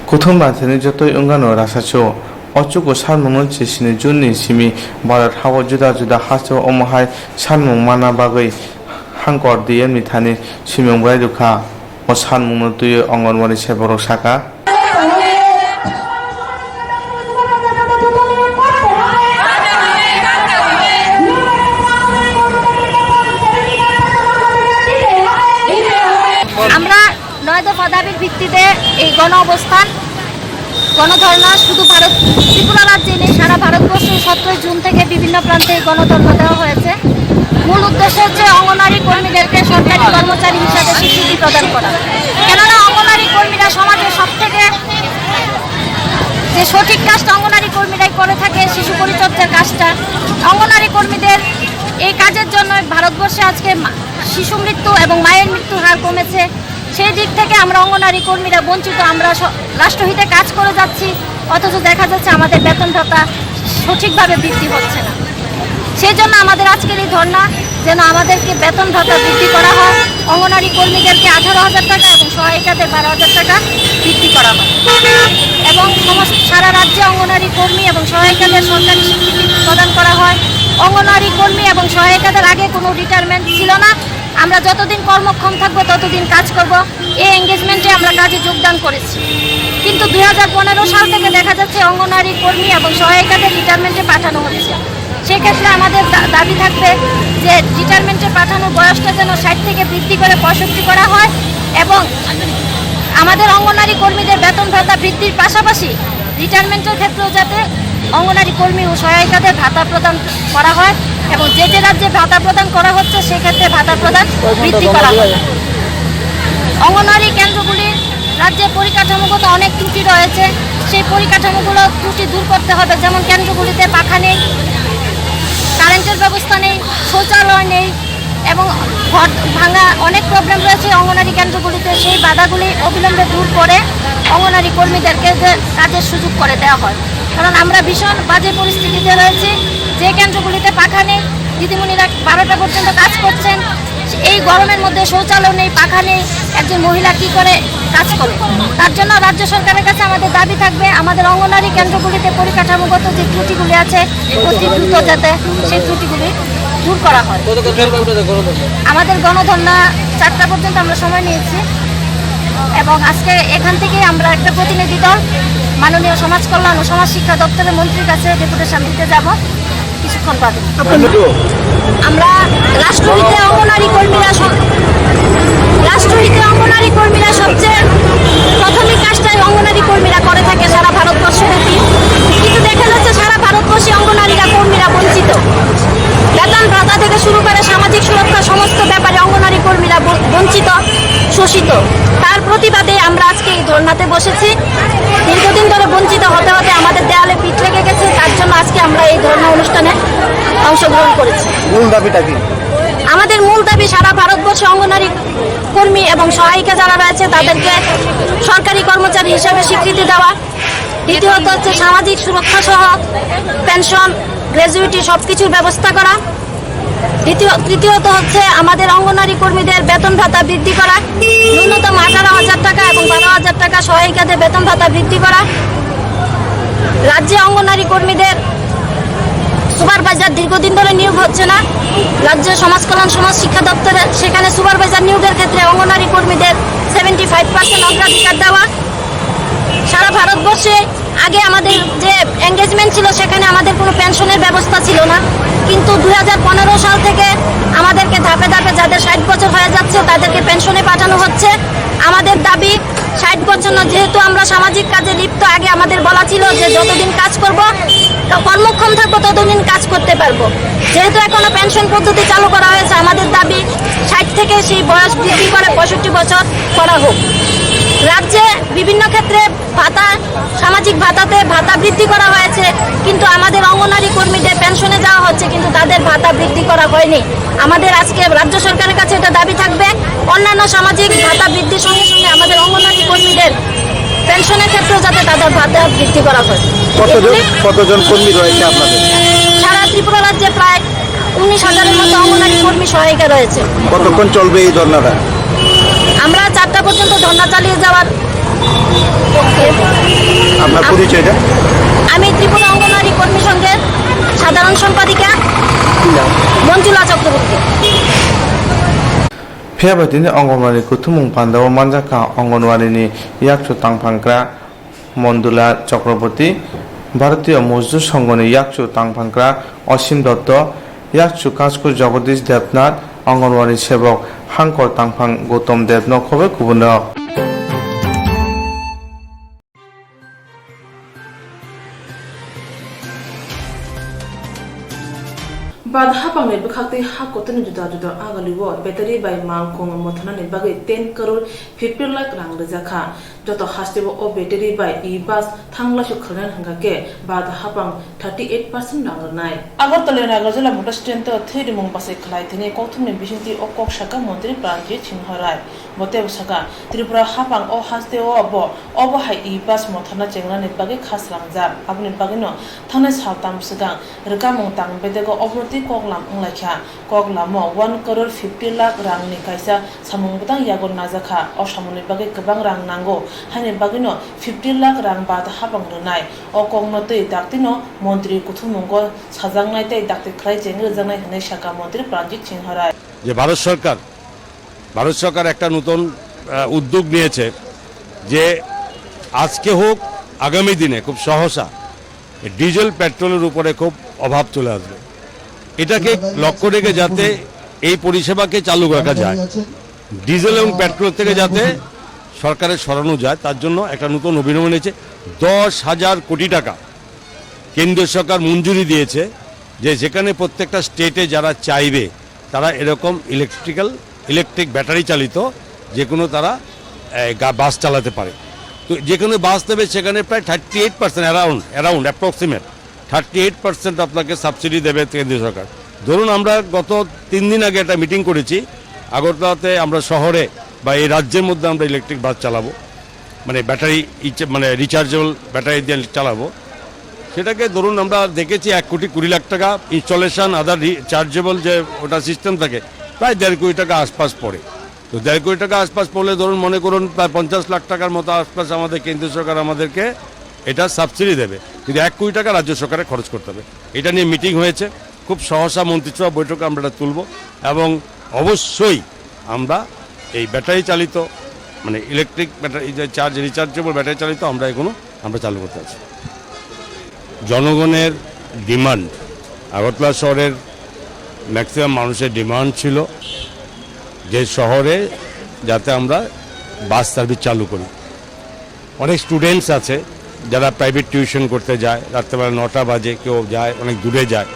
Koktwma theni jotoi ongano rasacho ochuko salmung chesini junni simi barat hawo juda juda haso omahai salmung mana bagoi hangkor diem ni thani simung bai dukha o salmung tuyo Anganwari Sheboro saka আমরা 9 দফা দাবির ভিত্তিতে এই গণ অবস্থান গণধর্ণা শুধু ত্রিপুরা রাজ্যে নেই সারা ভারতবর্ষে 17 জুন থেকে বিভিন্ন প্রান্তে গণধর্ণা দেওয়া হয়েছে। মূল উদ্দেশ্য হচ্ছে অঙ্গনওয়াড়ি কর্মীদেরকে সরকারি কর্মচারী হিসাবে স্বীকৃতি প্রদান করা, কেননা অঙ্গনওয়াড়ি কর্মীরা সমাজের সবথেকে যে সঠিক কাজটা অঙ্গনওয়াড়ি কর্মীরাই করে থাকে শিশু পরিচর্যার কাজটা। অঙ্গনওয়াড়ি কর্মীদের এই কাজের জন্য ভারতবর্ষে আজকে শিশু মৃত্যু এবং মায়ের মৃত্যুর হার কমেছে। সেই দিক থেকে আমরা অঙ্গনওয়াড়ি কর্মীরা বঞ্চিত, আমরা রাষ্ট্রহিতে কাজ করে যাচ্ছি, অথচ দেখা যাচ্ছে আমাদের বেতন ভাতা সঠিকভাবে বৃদ্ধি হচ্ছে না। সেই জন্য আমাদের আজকের এই ধর্ণা যেন আমাদেরকে বেতন ভাতা বৃদ্ধি করা হয়, অঙ্গনারী কর্মীদেরকে 18,000 টাকা এবং সহায়িকাদের 12,000 টাকা বৃদ্ধি করা হয় এবং সারা রাজ্যে অঙ্গনারী কর্মী এবং সহায়িকাদের সরকারি স্বীকৃতি প্রদান করা হয়। অঙ্গনারী কর্মী এবং সহায়িকাদের আগে কোনো রিটায়ারমেন্ট ছিল না। আমরা যতদিন কর্মক্ষম থাকবো ততদিন কাজ করব, এই এঙ্গেজমেন্টে আমরা কাজে যোগদান করেছি। কিন্তু 2015 সাল থেকে দেখা যাচ্ছে অঙ্গনারী কর্মী এবং সহায়িকাদের রিটায়ারমেন্টে পাঠানো হচ্ছে। সেক্ষেত্রে আমাদের দাবি থাকবে যে রিটায়ারমেন্টে পাঠানোর বয়সটা যেন 60 থেকে বৃদ্ধি করে 65 করা হয় এবং আমাদের অঙ্গনারী কর্মীদের বেতন ভাতা বৃদ্ধির পাশাপাশি রিটায়ারমেন্টের ক্ষেত্রেও যাতে অঙ্গনারী কর্মী ও সহায়িকাদের ভাতা প্রদান করা হয় এবং যে রাজ্যে ভাতা প্রদান করা হচ্ছে সেক্ষেত্রে ভাতা প্রদান বৃদ্ধি করা হয়। অঙ্গনারী কেন্দ্রগুলি রাজ্যে পরিকাঠামোগত অনেক ত্রুটি রয়েছে, সেই পরিকাঠামোগুলো ত্রুটি দূর করতে হবে। যেমন কেন্দ্রগুলিতে পাখা নেই, কারেন্টের ব্যবস্থা নেই, শৌচালয় নেই এবং ঘর ভাঙা অনেক প্রবলেম রয়েছে অঙ্গনারী কেন্দ্রগুলিতে। সেই বাধাগুলি অবিলম্বে দূর করে অঙ্গনারী কর্মীদেরকে কাজের সুযোগ করে দেওয়া হয়। কারণ আমরা ভীষণ বাজে পরিস্থিতিতে রয়েছি, যে কেন্দ্রগুলিতে পাখা নেই, দিদিমণিরা 12টা পর্যন্ত কাজ করছেন, এই গরমের মধ্যে শৌচালয় নেই, পাখা নেই, একজন মহিলা কি করে কাজ করে? তার জন্য রাজ্য সরকারের কাছে আমাদের দাবি থাকবে আমাদের অঙ্গনারী কেন্দ্রগুলিতে পরিকাঠামোগত যে ত্রুটিগুলি আছে অতি দ্রুত যাতে সেই ত্রুটিগুলি দূর করা হয়। আমাদের গণধর্ণা 4টা পর্যন্ত আমরা সময় নিয়েছি এবং আজকে এখান থেকে আমরা একটা প্রতিনিধি দল মাননীয় সমাজ কল্যাণ ও সমাজ শিক্ষা দপ্তরের মন্ত্রীর কাছে ডেপুটেশন দিতে যাব কিছুক্ষণ বাদে। আমরা রাষ্ট্রহিতে অঙ্গনারী কর্মীরা সবচেয়ে প্রাথমিক কাজটাই অঙ্গনারী কর্মীরা করে থাকে সারা ভারতবর্ষে। কিন্তু দেখা যাচ্ছে সারা ভারতবর্ষে অঙ্গনারীরা কর্মীরা বঞ্চিত, বেতন ভাতা থেকে শুরু করে সামাজিক সুরক্ষা সমস্ত ব্যাপারে অঙ্গনারী কর্মীরা বঞ্চিত, শোষিত। তার প্রতিবাদে আমরা আজকে এই ধর্নাতে বসেছি। দীর্ঘদিন ধরে বঞ্চিত হতে হতে আমাদের দেয়ালে পিঠ লেগে গেছে, তার জন্য আজকে আমরা এই ধর্ণা অনুষ্ঠানে অংশগ্রহণ করেছি। মূল দাবিটা কি? আমাদের মূল দাবি সারা ভারতবর্ষে অঙ্গনারী কর্মী এবং সহায়িকা যারা রয়েছে তাদেরকে সরকারি কর্মচারী হিসেবে স্বীকৃতি দেওয়া। দ্বিতীয়ত হচ্ছে সামাজিক সুরক্ষা সহ পেনশন, গ্র্যাজুইটি সবকিছুর ব্যবস্থা করা। তৃতীয়ত হচ্ছে আমাদের অঙ্গনারী কর্মীদের বেতন ভাতা বৃদ্ধি করা, ন্যূনতম 18,000 টাকা এবং 12,000 টাকা সহায়িকাদের বেতন ভাতা বৃদ্ধি করা। রাজ্যে অঙ্গনারী কর্মীদের সুপারভাইজার দীর্ঘদিন ধরে নিয়োগ হচ্ছে না, রাজ্য সমাজ কল্যাণ সমাজ শিক্ষা দপ্তরে সেখানে সুপারভাইজার নিয়োগের ক্ষেত্রে অঙ্গনারী কর্মীদের 75% অগ্রাধিকার দেওয়া। সারা ভারতবর্ষে আগে আমাদের যে এঙ্গেজমেন্ট ছিল সেখানে আমাদের কোনো পেনশনের ব্যবস্থা ছিল না, কিন্তু 2015 সাল থেকে আমাদেরকে ধাপে ধাপে যাদের 60 বছর হয়ে যাচ্ছে তাদেরকে পেনশনে পাঠানো হচ্ছে। আমাদের দাবি 60 বছর না, যেহেতু আমরা সামাজিক কাজে লিপ্ত, আগে আমাদের বলা ছিল যে যতদিন কাজ করব কর্মক্ষম থাকবো ততদিন কাজ করতে পারবো। যেহেতু এখনো পেনশন পদ্ধতি চালু করা হয়েছে, আমাদের দাবি 60 থেকে সেই বয়স বৃদ্ধি করে 65 বছর করা হোক। রাজ্যে বিভিন্ন ক্ষেত্রে ভাতা, সামাজিক ভাতাতে ভাতা বৃদ্ধি করা হয়েছে, কিন্তু আমাদের অঙ্গনারী কর্মীদের পেনশনে যাওয়া হচ্ছে কিন্তু তাদের ভাতা বৃদ্ধি করা হয়নি। আমাদের আজকে রাজ্য সরকারের কাছে এটা দাবি থাকবে অন্যান্য সামাজিক ভাতা বৃদ্ধির সঙ্গে সঙ্গে আমাদের অঙ্গনারী কর্মীদের পেনশনের ক্ষেত্রেও যাতে তাদের ভাতা বৃদ্ধি করা হয়। কতজন কর্মী রয়েছে আপনাদের? সারা ত্রিপুরা রাজ্যে প্রায় 19,000-এর মতো অঙ্গনারী কর্মী সহায়িকা রয়েছে। কতক্ষণ চলবে এই ধর্নাটা? আমরা 4টা পর্যন্ত ধর্না চালিয়ে যাওয়ার পক্ষে। আপনার পরিচয়টা? আমি ত্রিপুরা অঙ্গনারী কর্মী সংঘের সাধারণ সম্পাদিকা মঞ্জুলা চক্রবর্তী। ফেয়াবাदिनो अंगनवाड़ी कुथुमुं पान्दाव मानजाका अंगनवाड़ीनि याकचु तांफांग्रा मन्दुला चक्रवर्ती, भारतीय मजदूर संघनि याकचु तांफांग्रा असीम दत्त, याकचु काजकुर जगदीश देवनाथ, अंगनवाड़ी सेवक हांकर तांफां गौतम देवनो खबे गुबुनो। बाधा पांगने बखाते हा कोतन जुदा जुदा आगलिवो बैटरी बाय मांग कोंग मथना ने बागे 10 करोड़ 50 लाख रांग रजाखा যত হাসতেব ও ব্যাটারি বাই ই বাস থাংলাসু খলেন হাঙ্গাকে বাদ হাপাং 38% নাঙ্গনাই আগরতলা নাগরজলা মোটর স্ট্যান্ড তো থৈরিমং বাসে খলাই তিনি কৌথুমনি বিশিংতি ও ককসাকা মন্ত্রী প্রাণজিৎ সিংহরায় মতেব সাকা ত্রিপুরা হাপাং ও হাসতেব অব হাই ই বাস মথানা চেংনানি বাগে খাসলামজাব আপনি বাগিনো থানায় সালতাম সিগাং রকামং তাং বেদেগো অবরতি কগলাম উংলাইখা কগলামো 1 crore 50 lakh rangni kaisa samungbutan yagon najaka osamuni bage gobang rang nango haine bagino 50 lakh rang bad habang runai o kongno tei daktino মন্ত্রী কুথুমঙ্গ সাজাংনাই তাই ডাক্তে খাই জেঙ্গে জানাই হনে শাখা মন্ত্রী প্রাণজিৎ সিংহরায় যে ভারত সরকার একটা নতুন উদ্যোগ নিয়েছে যে আজকে হোক আগামী দিনে খুব সহসা ডিজেল পেট্রোলের উপরে খুব অভাব চলে আসবে এটাকে লক্ষ্য রেখে যাতে এই পরিষেবাকে চালু রাখা যায় ডিজেল এবং পেট্রোল থেকে যাতে সরকারের সরানো যায় তার জন্য একটা নতুন অভিনব নিয়েছে 10,000 কোটি টাকা কেন্দ্রীয় সরকার মঞ্জুরি দিয়েছে যে যেখানে প্রত্যেকটা স্টেটে যারা চাইবে তারা এরকম ইলেকট্রিক ব্যাটারি চালিত যে কোনো তারা বাস চালাতে পারে তো যে কোনো বাস নেবে সেখানে প্রায় 38% অ্যারাউন্ড অ্যাপ্রক্সিমেট 38% আপনাকে সাবসিডি দেবে কেন্দ্রীয় সরকার ধরুন আমরা গত 3 দিন আগে একটা মিটিং করেছি আগরতলাতে আমরা শহরে বা এই রাজ্যের মধ্যে আমরা ইলেকট্রিক বাস চালাবো মানে ব্যাটারি রিচার্জেবল ব্যাটারি দিয়ে চালাবো সেটাকে ধরুন আমরা দেখেছি 1,20,00,000 টাকা ইনস্টলেশন আদার রিচার্জেবল যে ওটা সিস্টেম থাকে প্রায় 1.5 কোটি টাকা আশপাশ পড়ে তো 1.5 কোটি টাকা আশপাশ পড়লে ধরুন মনে করুন প্রায় 50 লাখ টাকার মতো আশপাশ আমাদের কেন্দ্রীয় সরকার আমাদেরকে এটা সাবসিডি দেবে কিন্তু 1 কোটি টাকা রাজ্য সরকারে খরচ করতে হবে এটা নিয়ে মিটিং হয়েছে খুব সহসা মন্ত্রিসভা বৈঠকে আমরা এটা তুলব এবং অবশ্যই আমরা এই ব্যাটারি চালিত মানে ইলেকট্রিক ব্যাটারি রিচার্জেবল ব্যাটারি চালিত আমরা চালু করতে আছি জনগণের ডিমান্ড আগরতলা শহরের ম্যাক্সিমাম মানুষের ডিমান্ড ছিল যে শহরে যাতে আমরা বাস সার্ভিস চালু করি অনেক স্টুডেন্টস আছে যারা প্রাইভেট টিউশন করতে যায় রাত্রেবেলা 9টা বাজে কেউ যায় অনেক দূরে যায়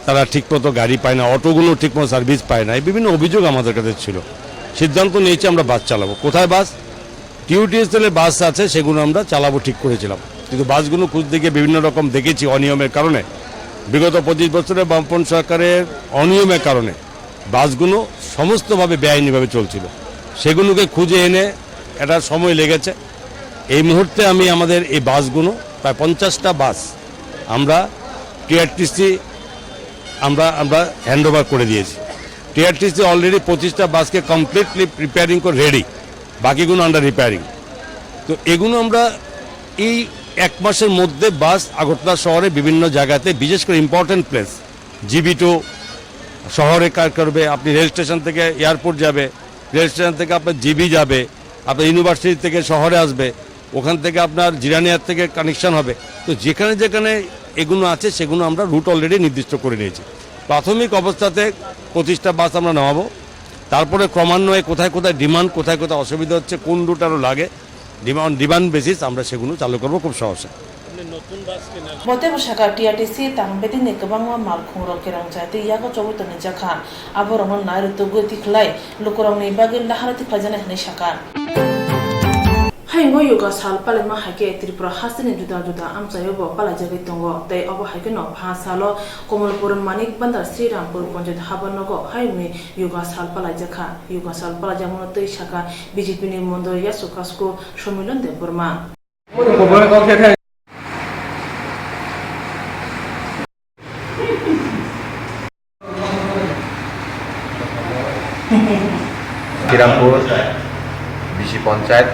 তারা ঠিকমতো গাড়ি পায় না অটোগুলো ঠিকমতো সার্ভিস পায় না এই বিভিন্ন অভিযোগ আমাদের কাছে ছিল সিদ্ধান্ত নিয়েছি আমরা বাস চালাবো কোথায় বাস টিউটিএসএল এর বাস আছে সেগুলো আমরা চালাবো ঠিক করেছিলাম কিন্তু বাসগুলো খুঁজতে গিয়ে বিভিন্ন রকম দেখেছি অনিয়মের কারণে বিগত 25 বছরের বামপন্থী সরকারের অনিয়মের কারণে বাসগুলো সমস্তভাবে বেআইনিভাবে চলছিল সেগুলোকে খুঁজে এনে একটা সময় লেগেছে এই মুহূর্তে আমি আমাদের এই বাসগুলো প্রায় 50টা বাস আমরা টিআরটিসি আমরা হ্যান্ডওভার করে দিয়েছি টিআরটিসি অলরেডি 25টা বাসকে কমপ্লিটলি রিপেয়ারিং করে রেডি বাকিগুলো আন্ডার রিপেয়ারিং তো এগুলো আমরা এই 1 মাসের মধ্যে বাস আগরতলা শহরে বিভিন্ন জায়গাতে বিশেষ করে ইম্পর্টেন্ট প্লেস জিবি2 শহরে কাজ করবে আপনি রেল স্টেশন থেকে এয়ারপোর্ট যাবে রেল স্টেশন থেকে আপনার জিবি যাবে আপনার ইউনিভার্সিটি থেকে শহরে আসবে ওখান থেকে আপনার জিরানিয়ার থেকে কানেকশন হবে তো যেখানে যেখানে এগুলো আছে সেগুলো আমরা রুট অলরেডি নির্দিষ্ট করে নিয়েছি প্রাথমিক অবস্থাতে 25টা বাস আমরা নামাবো তারপরে ক্রমান্বয়ে কোথায় কোথায় ডিমান্ড কোথায় কোথায় অসুবিধা হচ্ছে কোন রুট আরও লাগে ডিমান্ড বেসিস আমরা সেগুলো চালু করবো খুব সহজে মতেব শাখা TRTC তাংবেদিনি গোবাংমা মালখুংরok kerangchati yago chobutoni jakha aborong nairutu goti khlai lukurongni bagi laharati phajana hne shaka haingo yoga sal palema hake tripura hasini juda juda amchayobo palajagai tongo tei obo hake no phasalo komolpur manik bandar srirampur panchayat habanogo haimi yoga sal palajakha yoga sal palajamono tei shaka BJP ni mondor yasukasko সম্মিলন de burma Srirampur বিসি পঞ্চায়েত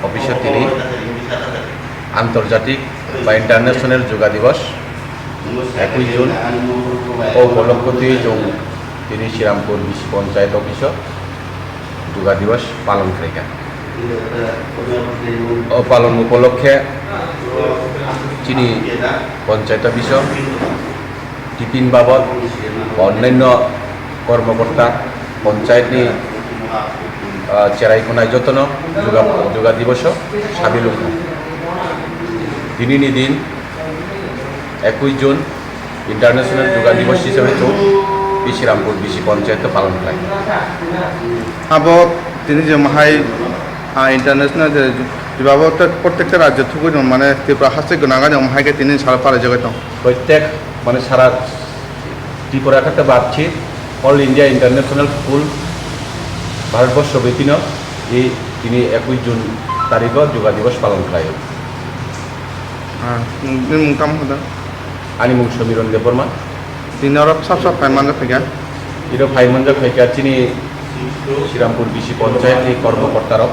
অফিসে তিনি আন্তর্জাতিক বা international yoga দিবস 21 June ও উপলক্ষে তিনি শ্রীরামপুর বিসি পঞ্চায়েত অফিসে যোগা দিবস পালন করেন ও পালন উপলক্ষে তিনি পঞ্চায়েত অফিস টিফিন বাবদ অন্যান্য কর্মকর্তা পঞ্চায়েতনি চেরাইখোনায় যত্ন যোগা দিবস সামিল দিনই দিন 21 জুন ইন্টারন্যাশনাল যোগা দিবস হিসেবে শ্রীরামপুর বিসি পঞ্চায়েত পালন করে আবো তিনি যে মাহাই ইন্টারন্যাশনাল যেভাবে প্রত্যেকটা রাজ্য থেকে মানে ত্রিপুরা হাসে নাগানি হাইকে 3 দিন সারা পারে জায়গায় দं প্রত্যেক মানে সারা ত্রিপুরা খাতে বাড়ছি all India international school Bharatvarsha বিভিন্ন এই তিনি 21 জুন তারিখ যোগা দিবস পালন খায় মুকাম হদা আনি মুং সমীরণ দেববর্মা দিনর সব ফাইমান ফেগা এটা ফাইমঞ্জা ফেকা চিনি শ্রীরামপুর বিসি পঞ্চায়েত কর্মকর্তারা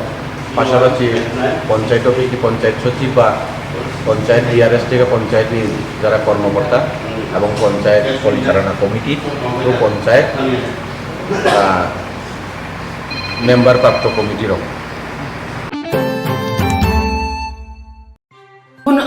পাশাপাশি পঞ্চায়েত অফিস পঞ্চায়েত সচিব বা পঞ্চায়েত ডিআরএস থেকে পঞ্চায়েতের যারা কর্মকর্তা এবং পঞ্চায়েত পরিচালনা কমিটি ও পঞ্চায়েত মেম্বার প্রাপ্ত কমিটিরও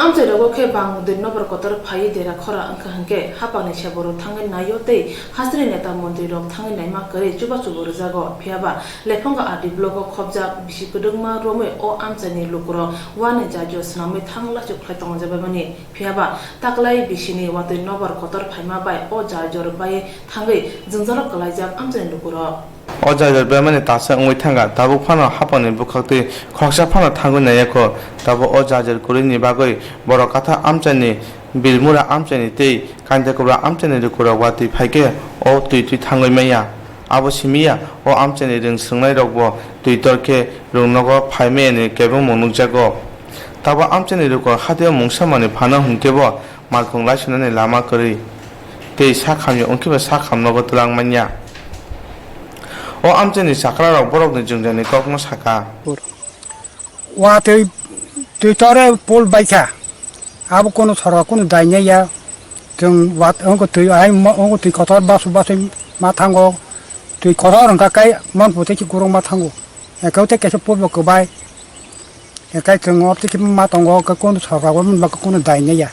amchai rogo ke bang din no bor kotor phai dera khora angka hangke hapani seboro thangai nayo tei hasri neta mantri rok thangai nai ma kare chuba chubor jago phiaba lephanga adi blogo khobja bisi kudungma rome o amchai ni lukro wane jajo snami thangla chuklai tong jabe mani phiaba taklai bisini watoi nobor kotor phaima bai o jajor bai thangai jungjalo kalai jak amchai lukro 어자들 배만에 다서 응위 탕가 다부 파나 하번에 북학대 곽사 파나 탕고 내야코 다부 어자들 고리니 바거이 뭐라 카타 암자니 빌무라 암자니 때 간데코라 암자니를 고라 와티 파게 어 뚜이뚜이 탕고 메야 아버시미야 어 암자니 등 승나이라고 뚜이떨게 롱너거 파이메니 개봉 모능자고 다부 암자니를 고 하대어 몽사만에 반응 흥게버 말콩 라시는 라마 거리 때 사함이 엉키버 사함너거 들랑만냐 ও আমচেনি সাকরারাও বরকনি জংজানি কখনো সাকা ওয়া তুই তরে pole বাইখা আবো কোনো সরা কোনো দাইনাইয়া जों वात अंको तुई आइ अंको तुई कथार बासु बासु मा थांगो तुई कथार अंका काई मन पुते कि गुरु मा थांगो एकाउते केसे पोबो कबाय एकाइ जों अपते कि मा थांगो का कोनो सरा मन बा कोनो दाइनाया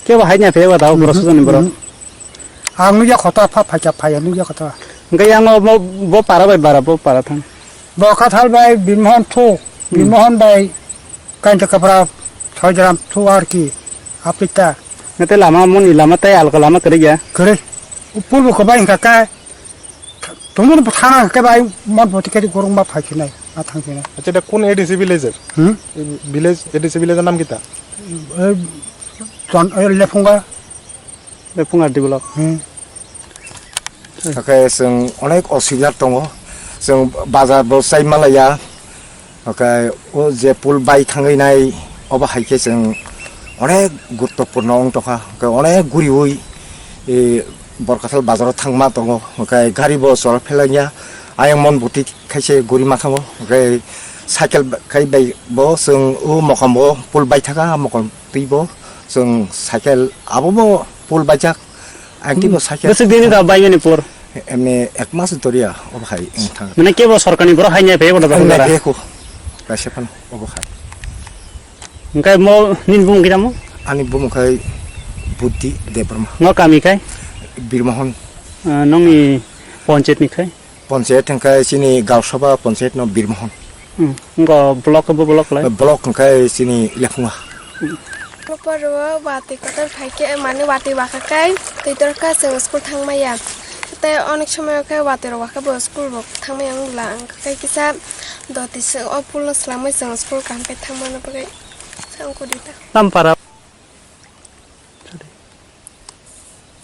के बाहायना फेवा दाउ ब्रस जनि ब्र आंनु या खता फा फाजा फाया नु या खता Gaya ngo bo para bai bara bo para thang. Bo khathal bai binmohon thu binmohon bai kain kapra thojaram thu ar ki apita Ngate lama moni lama tai al lama kare ya. kare upul ko bai ka ka tomun thana ka bai mon boti ke gorong ma phaki nai a thang ki na আচ্ছা এটা কোন ADC ভিলেজের village ADC ভিলেজের নাম কিতা জন lefunga Lepunga develop. Okay, जों अनेक असुबिदा दङ जों बाजारबो साइमालाया okay ओ जे पुल बाय थांनाय अबाहायके जों अनेक गुरुत्वपूर्ण अंतखा अनेक गुरिवै ए बरकाथाल बाजाराव थांमा दङ okay गारिबो सर फेलाया आयं मन बुति खायसे गुरिमा थाङो okay साइकेल खाय बायबो जों ओ मखमबो पुल बाय थागा मखम तैबो जों साइकेल आबो पुल बायजा आंटिबो cycle Besok dini dah bayar ni pur. एमने एक मास तोरिया अबहाय थां Mana ke bo सरकारनि बर हायnya pe boda ना dah. देखो रासेपन अबहाय Engkai mau nin bung kita mau. आनी बुमखाय बुद्धि Debbarma Ngo kami kai. बिरमोहन Nongi panchayat ni kai. Panchayat थंखाय सिनी गावसभा पंचायत न Birmohan Ngo blok bo blok lai. Block थंखाय सिनी लेफुंगा Perwa wati kotor pakai mana wati wakakai tidur ka sekolah thangmaya te onek সময় ka wati waka bo school thangmaya nglang kai kisa doti se opul selama sekolah kan pe thangmana pakai sangko dita Tampara.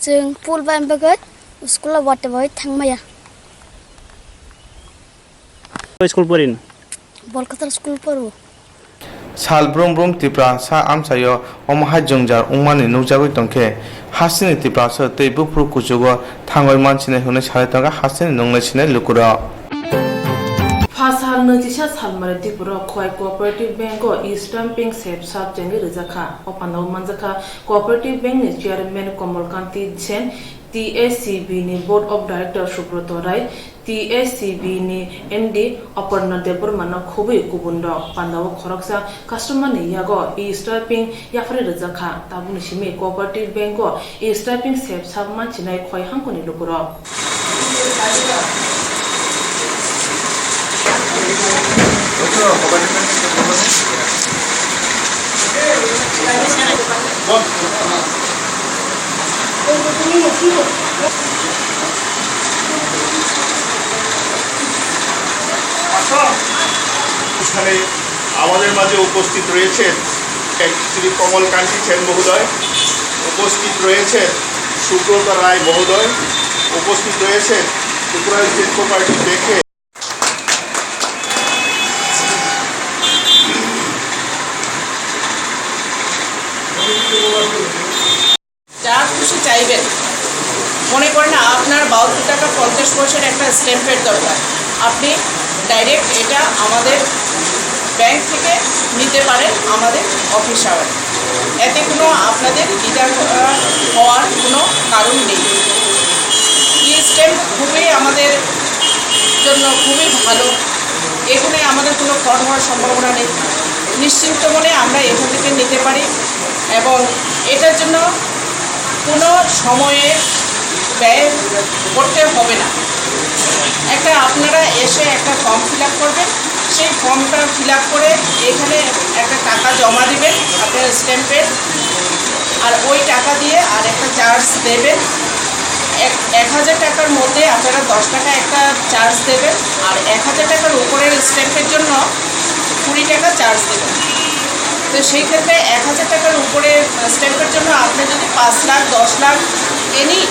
Jeng pul ban bagat sekolah wate boy thangmaya School porin. bolkatar school paru साल ब्रम ब्रम तिप्रा सा आमसायो अमहा जंजार उमानि नुजागै तंखे हासिनि तिप्रा स तै बुफ्रु कुजुगो थांगय मानसिने हुने साले तंगा हासिनि नंगले सिने लुकुरा फासाल नजिसा सालमारे त्रिपुरा खय cooperative bank stamping safe साब जेंगे रजाखा अपानाव मानजाखा कोऑपरेटिव बैंक नि chairman Kamalkanti Sen TSCB ni board of director Subrata Rai TSCB ni MD Aparna Debormana Khobi Kubundo Pandaw Khoroksa customer ni yago e-stamping yafre rajaka tabuni shimi cooperative bank ko e-stamping safe sabman chinai khoi hangkoni lukuro অনুষ্ঠানে আমাদের মাঝে উপস্থিত রয়েছেন শ্রী কমলকান্তি সেন মহোদয়, উপস্থিত রয়েছেন সুব্রতা রায় মহোদয়, উপস্থিত রয়েছেন ত্রিপুরা স্টেট কোঅপারেটিভ ব্যাংকে যা খুশি চাইবেন। মনে করেন আপনার 52 টাকা 50 পয়সার একটা স্ট্যাম্পের দরকার, আপনি ডাইরেক্ট এটা আমাদের ব্যাংক থেকে নিতে পারেন আমাদের অফিস আওয়ার। এতে কোনো আপনাদের দ্বিধা হওয়ার কোনো কারণ নেই। এই স্ট্যাম্প খুবই আমাদের জন্য খুবই ভালো, এখানে আমাদের কোনো ফ্রড হওয়ার সম্ভাবনা নেই। নিশ্চিন্ত মনে আমরা এখান থেকে নিতে পারি এবং এটার জন্য কোনো সময়ে ব্যয় করতে হবে না। একটা আপনারা এসে একটা ফর্ম ফিল আপ করবেন, সেই ফর্মটা ফিল আপ করে এখানে একটা টাকা জমা দিবেন আপনার স্ট্যাম্পের, আর ওই টাকা দিয়ে আর একটা চার্জ দেবেন। 1000 টাকার মধ্যে আপনারা 10 টাকা একটা চার্জ দেবেন, আর 1000 টাকার উপরের স্ট্যাম্পের জন্য 20 টাকা চার্জ দেবেন। তো সেই ক্ষেত্রে 1000 টাকার উপরে স্ট্যাম্পের জন্য আপনি যদি 5 লাখ 10 লাখ এনি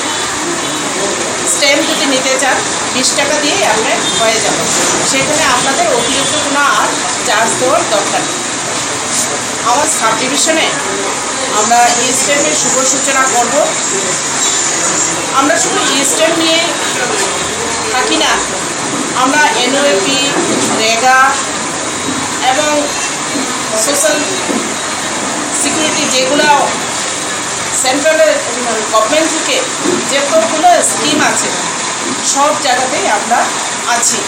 স্ট্যাম্প যদি নিতে চান 20 টাকা দিয়ে আপনার হয়ে যাবে। সেখানে আপনাদের অতিরিক্ত কোনো আর চার্জ দেওয়ার দরকার নেই। আমার সাব ডিভিশনে আমরা ই স্ট্যাম্পের শুভ সূচনা করব। আমরা শুধু ই স্ট্যাম্প নিয়ে থাকি না, আমরা এনওএপি, রেগা এবং সোশ্যাল সিকিউরিটি যেগুলো সেন্ট্রাল গভর্নমেন্ট থেকে যেগুলো স্কিম আছে সব জায়গাতেই আমরা আছি।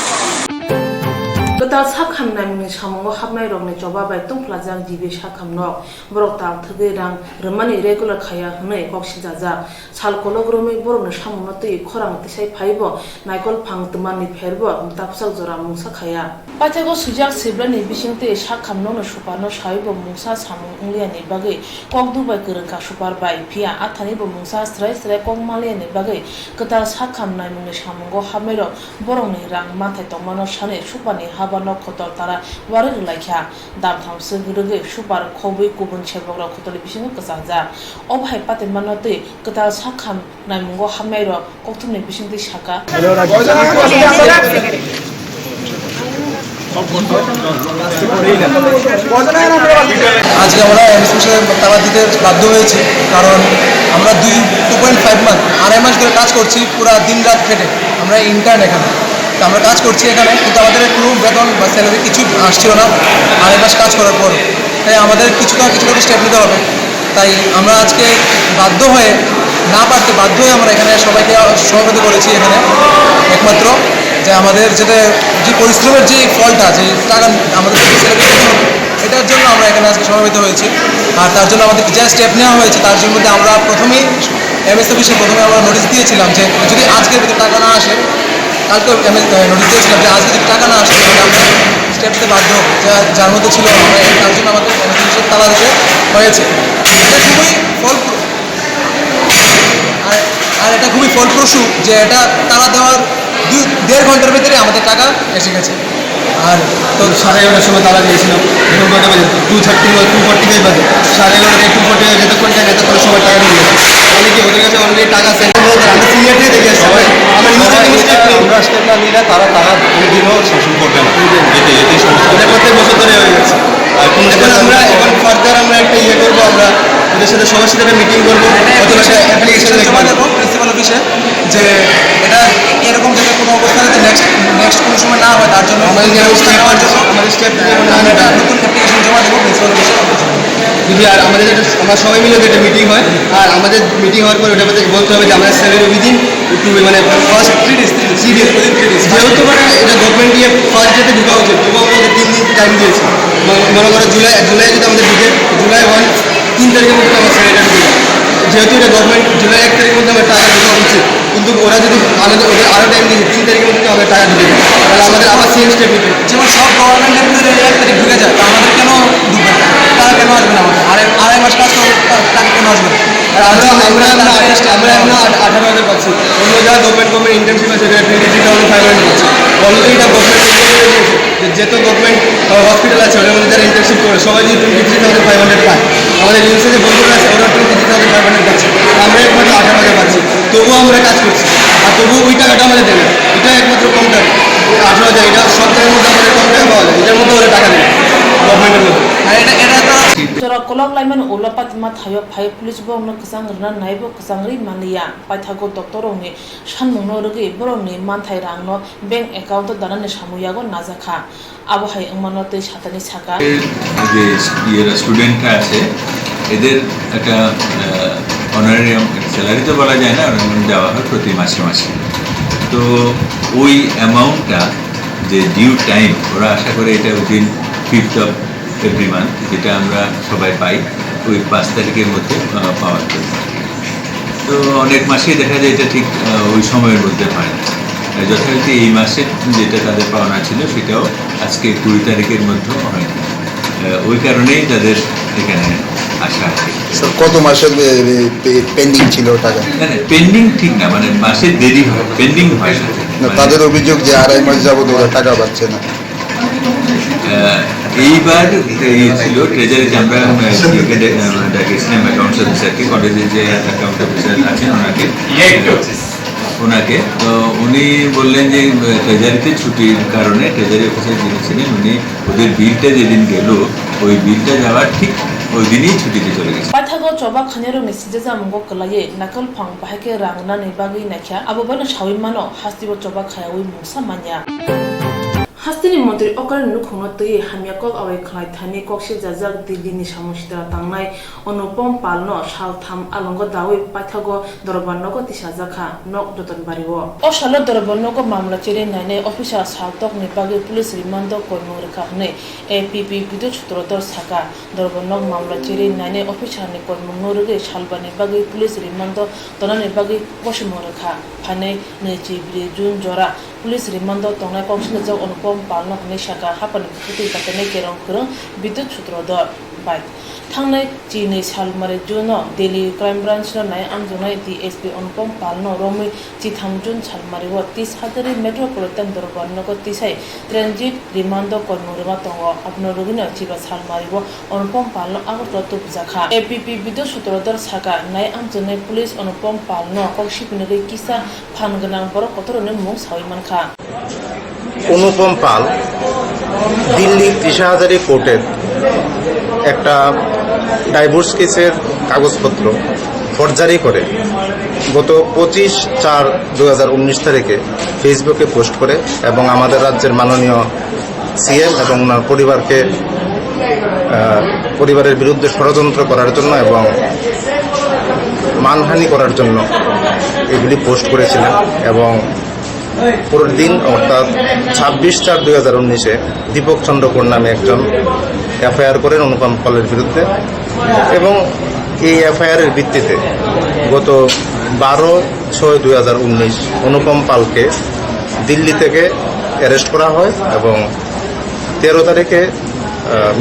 Betal sakham namni samungo habnai rokni choba bai tungplajak jibi sakham nok borok tal thege rang remani regular khaya hnei koksin jaja sal kologromi borokni samungo tui khorang tisai phaibo naikol phang tumani pherbo tapsak jora mungsa khaya pachago sujak sibrani bisingte sakham nokno supano saibo mungsa samung ungliani bagai kokdubai kerengka supar bai phia athani bo mungsa strai kokmaliani bagai ketal sakham namni samungo habnai rok borokni rang mathai tongmano sane supani habano khotol tara wari laikha dam thamse gurege super khobui kubun chebogrok khotol bisingo kasaja obhai pate manote ketal sakham namungo hamnai ro koktumni bisingti saka আজকে আমরা MSP সাহেব তালা দিতে বাধ্য হয়েছি, কারণ আমরা 2.5 মাস 2.5 মাস ধরে কাজ করছি, পুরো দিন রাত খেটে। আমরা ইন্টার্ন এখানে, তো আমরা কাজ করছি এখানে, কিন্তু আমাদের কোনো বেতন বা স্যালারি কিছু আসছিল না 2.5 মাস কাজ করার পর। তাই আমাদের কিছু না কিছু স্টেপ নিতে হবে। তাই আমরা আজকে বাধ্য হয়ে আমরা এখানে সবাইকে সহযোগিতা করেছি এখানে, একমাত্র যে আমাদের যে পরিশ্রমের যে ফলটা, যে টাকা আমাদের এটার জন্য আমরা এখানে আজকে সমবেত হয়েছি। আর তার জন্য আমাদের যা স্টেপ নেওয়া হয়েছে তার জন্য আমরা প্রথমেই এমএস অফিসে আমরা নোটিশ দিয়েছিলাম যে যদি আজকের ভিতরে টাকা না আসে, কালকে নোটিশ দিয়েছিলাম যে আজকে যদি টাকা না আসে তাহলে আমরা স্টেপ নিতে বাধ্য, যার মধ্যে ছিল আমরা তার জন্য আমাদের এমএস অফিসের তালা দিতে হয়েছে। এটা খুবই ফলপ্রসূ, আর এটা খুবই ফলপ্রসূ যে এটা তালা দেওয়ার 1.5 ঘন্টার ভিতরে আমাদের টাকা এসে গেছে। আর তো 11:30 সময় তালা দিয়েছিলাম, এখন কটা বাজে 2:45 বাজে, 11:30 2:40 যতক্ষণ টাকা এতক্ষণ সময় টাকা নিয়ে গেছে। তাহলে কি ওদের কাছে অলরেডি টাকা সেন্ড হয়ে যায়? আমরা সিনিয়র থেকে দেখে আসছি, আমরা স্টেপ না নিলে তারা কোনোদিনও শাসন করবে না। এটাই সমস্যা, এটা প্রত্যেক বছর ধরে হয়ে গেছে। আর এখন ফার্দার আমরা একটা করবো, আমরা ওদের সাথে সবার সাথে মিটিং করবো, অ্যাপ্লিকেশন জমা দেবো প্রিন্সিপাল অফিসে যে এটা এরকম যাতে কোনো অবস্থানে নেক্সট কোনো সময় না হয়, তার জন্য আমাদের স্টেপ নতুন অ্যাপ্লিকেশন জমা দেবো প্রিন্সিপাল অফিসে। যদি আর আমাদের আমরা সবাই মিলে একটা মিটিং হয়, আর আমাদের মিটিং হওয়ার পর ওটা বলতে হবে যে আমাদের স্যালারি উইদিন মানে ফার্স্ট 3 days যেহেতু মানে এটা গভর্নমেন্ট দিয়ে ফার্স্ট ডেতে ঢুকা উচিত, ঢুকা বলতে 3 দিন টাইম দিয়েছে। মনে করো জুলাই যদি আমাদের ঢুকে জুলাই 3 তারিখের মধ্যে আমার স্যালারিটা ঢুকে, যেহেতু এটা গভর্নমেন্ট জুলাই 1 তারিখের মধ্যে আমার টাকা ঢুকা উচিত, কিন্তু ওরা যদি ওদের আরও টাইম দিয়েছে 3 তারিখের মধ্যে আমাদের টাকা ঢুকে যায়, তাহলে আমাদের আবার সেম স্টেপ নিতে। যেমন সব গভর্নমেন্ট এমপ্লয়িদের 1 তারিখ ঢুকে যায়, তা আমাদের কেন ঢুকবে? টাকা কেন আসবে না? আমাদের 2.5 মাস কাজ করবে, টাকা কেন আসবে? আর আমরা 18,000 পাচ্ছি, অন্য যা গভর্নমেন্ট ইন্টার্নশিপ আছে 23,500 পাচ্ছি। অলরেডি এটা গভর্নমেন্ট যেত গভর্নমেন্ট হসপিটাল আছে ওদের মধ্যে যারা ইন্টার্নশিপ করে সবাই যদি 23,500 পায়, আমাদের ইউনিভার্সিটির বন্ধুরা আছে ওরা 23,500 পাচ্ছে, আমরা একমাত্র 18,000 পাচ্ছি। তবুও আমরা কাজ করছি, আর তবুও ওই টাকাটা আমাদের দেবে, এটা একমাত্র কম টাকা। 18,000 এটা সরকারের মধ্যে আমাদের কম টাকা পাওয়া যায়, এটার মধ্যে ওরা টাকা দেবে গভর্নমেন্টের মধ্যে। Jora kolak laiman ulapat mat hayo phai police bo no kasang rna naibo kasangri mania paithago doctor ni shanmung no rogi borong ni manthai rang no bank account dana ni samuyago najakha abo hai amanote satani saka যে স্টুডেন্টরা আছে এদের একটা honorarium salary তো বলা যায় না, honorarium দেওয়া হয় প্রতি মাসে মাসে। তো ওই অ্যামাউন্টটা যে ডিউ টাইম ওরা আশা করে এটা within 5th of every month, যেটা আমরা সবাই পাই ওই 5 তারিখের মধ্যে পাওয়ার জন্য। তো অনেক মাসেই দেখা যায় এটা ঠিক ওই সময়ের মধ্যে হয় না, যথারীতি এই মাসে যেটা তাদের পাওনা ছিল সেটাও আজকে 20 তারিখের মধ্যেও হয়নি। ওই কারণেই তাদের এখানে আসা আছে। কত মাসের পেন্ডিং ছিল টাকা? না না, পেন্ডিং ঠিক না, মানে মাসে দেরি হয়, পেন্ডিং হয় না। তাদের অভিযোগ যে 2.5 মাস যাবত ওরা টাকা পাচ্ছে না। এইবার ছিল ট্রেজারিতে আমরা ডাকিয়েছিলাম অ্যাকাউন্টস অফিসারকে, কলেজের যে অ্যাকাউন্ট অফিসার আছেন ওনাকে। তো উনি বললেন যে ট্রেজারিতে ছুটির কারণে ট্রেজারি অফিসার যিনি ছিলেন উনি ওদের বিলটা যেদিন গেল ওই বিলটা যাওয়ার ঠিক ওই দিনই ছুটিতে চলে গেছে। paithago choba khanero ni sijaja mungo kalaye nakal phang bahake rangna ni bagi nakhya abo bana shawi mano hastibo choba khayawi musa manya Hastini mantri okar nukhono tei hamya kok awai khlai thani kokshi jajak dilini samushtra tangnai Anupam Palno saltham alongo dawi paithago dorbannogo tisajakha nok joton bariwo o salo dorbannogo mamla chire naine officer saltok ni bagi police rimando kormorikha hne APP bidu chutrodor saka dorbannog mamla chire naine officer ni kormorige salbani bagi police rimando tonani bagi koshmorikha phane nechi bri jun jora police rimando tongnai kokshi jajak Anupam Palno hne saka hapani puti patene kerong kerong bidu chutrodor bai Thangnai chini salmare juno Delhi crime branch no nai amjonai DSP Anupam Palno romi chithamjun salmare wa 30,000 metropolitan dorbannogo tisai transit rimando kormorima tongo apno rogino chiba salmare wa Anupam Palno agotto bujakha APP bidu sutrodor saka nai amjonai police Anupam Palno kokshipinere kisa phanganang boro kotorone mung sawimankha অনুপম পাল দিল্লি 30,000 কোর্টের একটা divorce কেসের কাগজপত্র forgery করে গত 25/4/2019 তারিখে ফেসবুকে post করে এবং আমাদের রাজ্যের মাননীয় সিএম এবং ওনার পরিবারের বিরুদ্ধে ষড়যন্ত্র করার জন্য এবং মানহানি করার জন্য এগুলি পোস্ট করেছিলেন এবং পরের দিন অর্থাৎ 26/4/2019 দীপক চন্দ্রকর নামে একজন এফআইআর করেন অনুপম পালের বিরুদ্ধে এবং এই এফআইআরের ভিত্তিতে গত 12/6/2019 অনুপম পালকে দিল্লি থেকে অ্যারেস্ট করা হয় এবং 13 তারিখে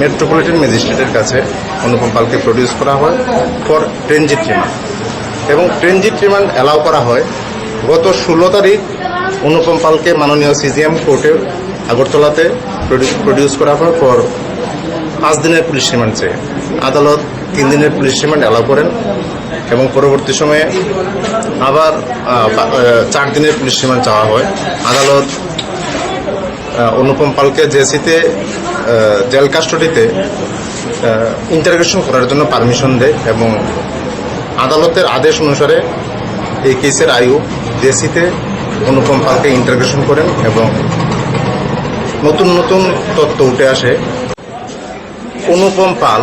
মেট্রোপলিটন ম্যাজিস্ট্রেটের কাছে অনুপম পালকে প্রডিউস করা হয় ফর ট্রানজিট রিমান্ড এবং ট্রানজিট রিমান্ড অ্যালাউ করা হয় গত 16 তারিখ অনুপম পালকে মাননীয় সিজিএম কোর্টে আগরতলাতে প্রডিউস করা হয় ফর 5 দিনের পুলিশ রিমান্ড চেয়ে আদালত 3 দিনের পুলিশ রিমান্ড অ্যালাউ করেন এবং পরবর্তী সময়ে আবার 4 দিনের পুলিশ রিমান্ড চাওয়া হয়। আদালত অনুপম পালকে জেসিতে জেল কাস্টডিতে ইন্টারোগেশন করার জন্য পারমিশন দেয় এবং আদালতের আদেশ অনুসারে এই কেসের আয়ু জেসিতে অনুপম পালকে ইন্টারোগেশন করেন এবং নতুন নতুন তথ্য উঠে আসে। অনুপম পাল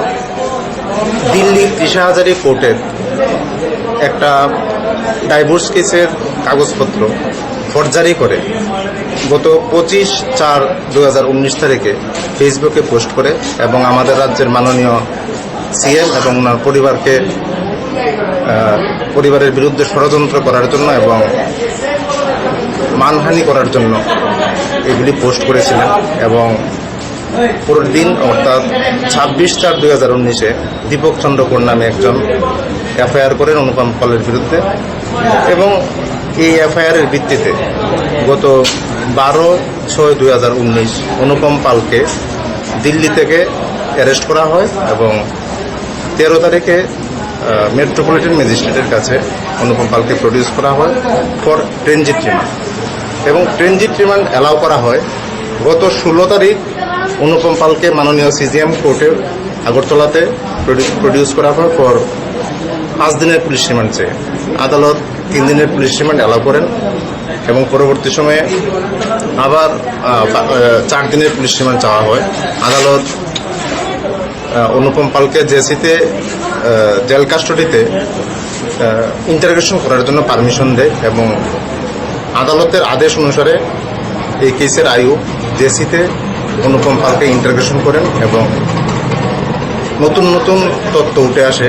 দিল্লি 30,000 কোর্টের একটা ডাইভোর্স কেসের কাগজপত্র ফরজারি করে গত 25/4/2019 তারিখে ফেসবুকে পোস্ট করে এবং আমাদের রাজ্যের মাননীয় সিএম এবং ওনার পরিবারের বিরুদ্ধে ষড়যন্ত্র করার জন্য এবং মানহানি করার জন্য এগুলি পোস্ট করেছিলেন এবং পরের দিন অর্থাৎ 26/4/2019 দীপক চন্দ্রকর নামে একজন এফআইআর করেন অনুপম পালের বিরুদ্ধে এবং এই এফআইআরের ভিত্তিতে গত 12/6/2019 অনুপম পালকে দিল্লি থেকে অ্যারেস্ট করা হয় এবং 13 তারিখে মেট্রোপলিটন ম্যাজিস্ট্রেটের কাছে অনুপম পালকে প্রডিউস করা হয় ফর ট্রেনজিট রিমান্ড এবং ট্রেনজিট রিমান্ড অ্যালাউ করা হয় গত 16 তারিখ অনুপম পালকে মাননীয় সিজিএম কোর্টে আগরতলাতে প্রডিউস করা হয় ফর 5 দিনের পুলিশ রিমান্ড চেয়ে আদালত 3 দিনের পুলিশ রিমান্ড অ্যালাউ করেন এবং পরবর্তী সময়ে আবার 4 দিনের পুলিশ রিমান্ড চাওয়া হয়। আদালত অনুপম পালকে জেসিতে জেল কাস্টডিতে ইন্টারোগেশন করার জন্য পারমিশন দেয় এবং আদালতের আদেশ অনুসারে এই কেসের আয়ু জেসিতে অনুপম পালকে ইন্টারোগেশন করেন এবং নতুন নতুন তথ্য উঠে আসে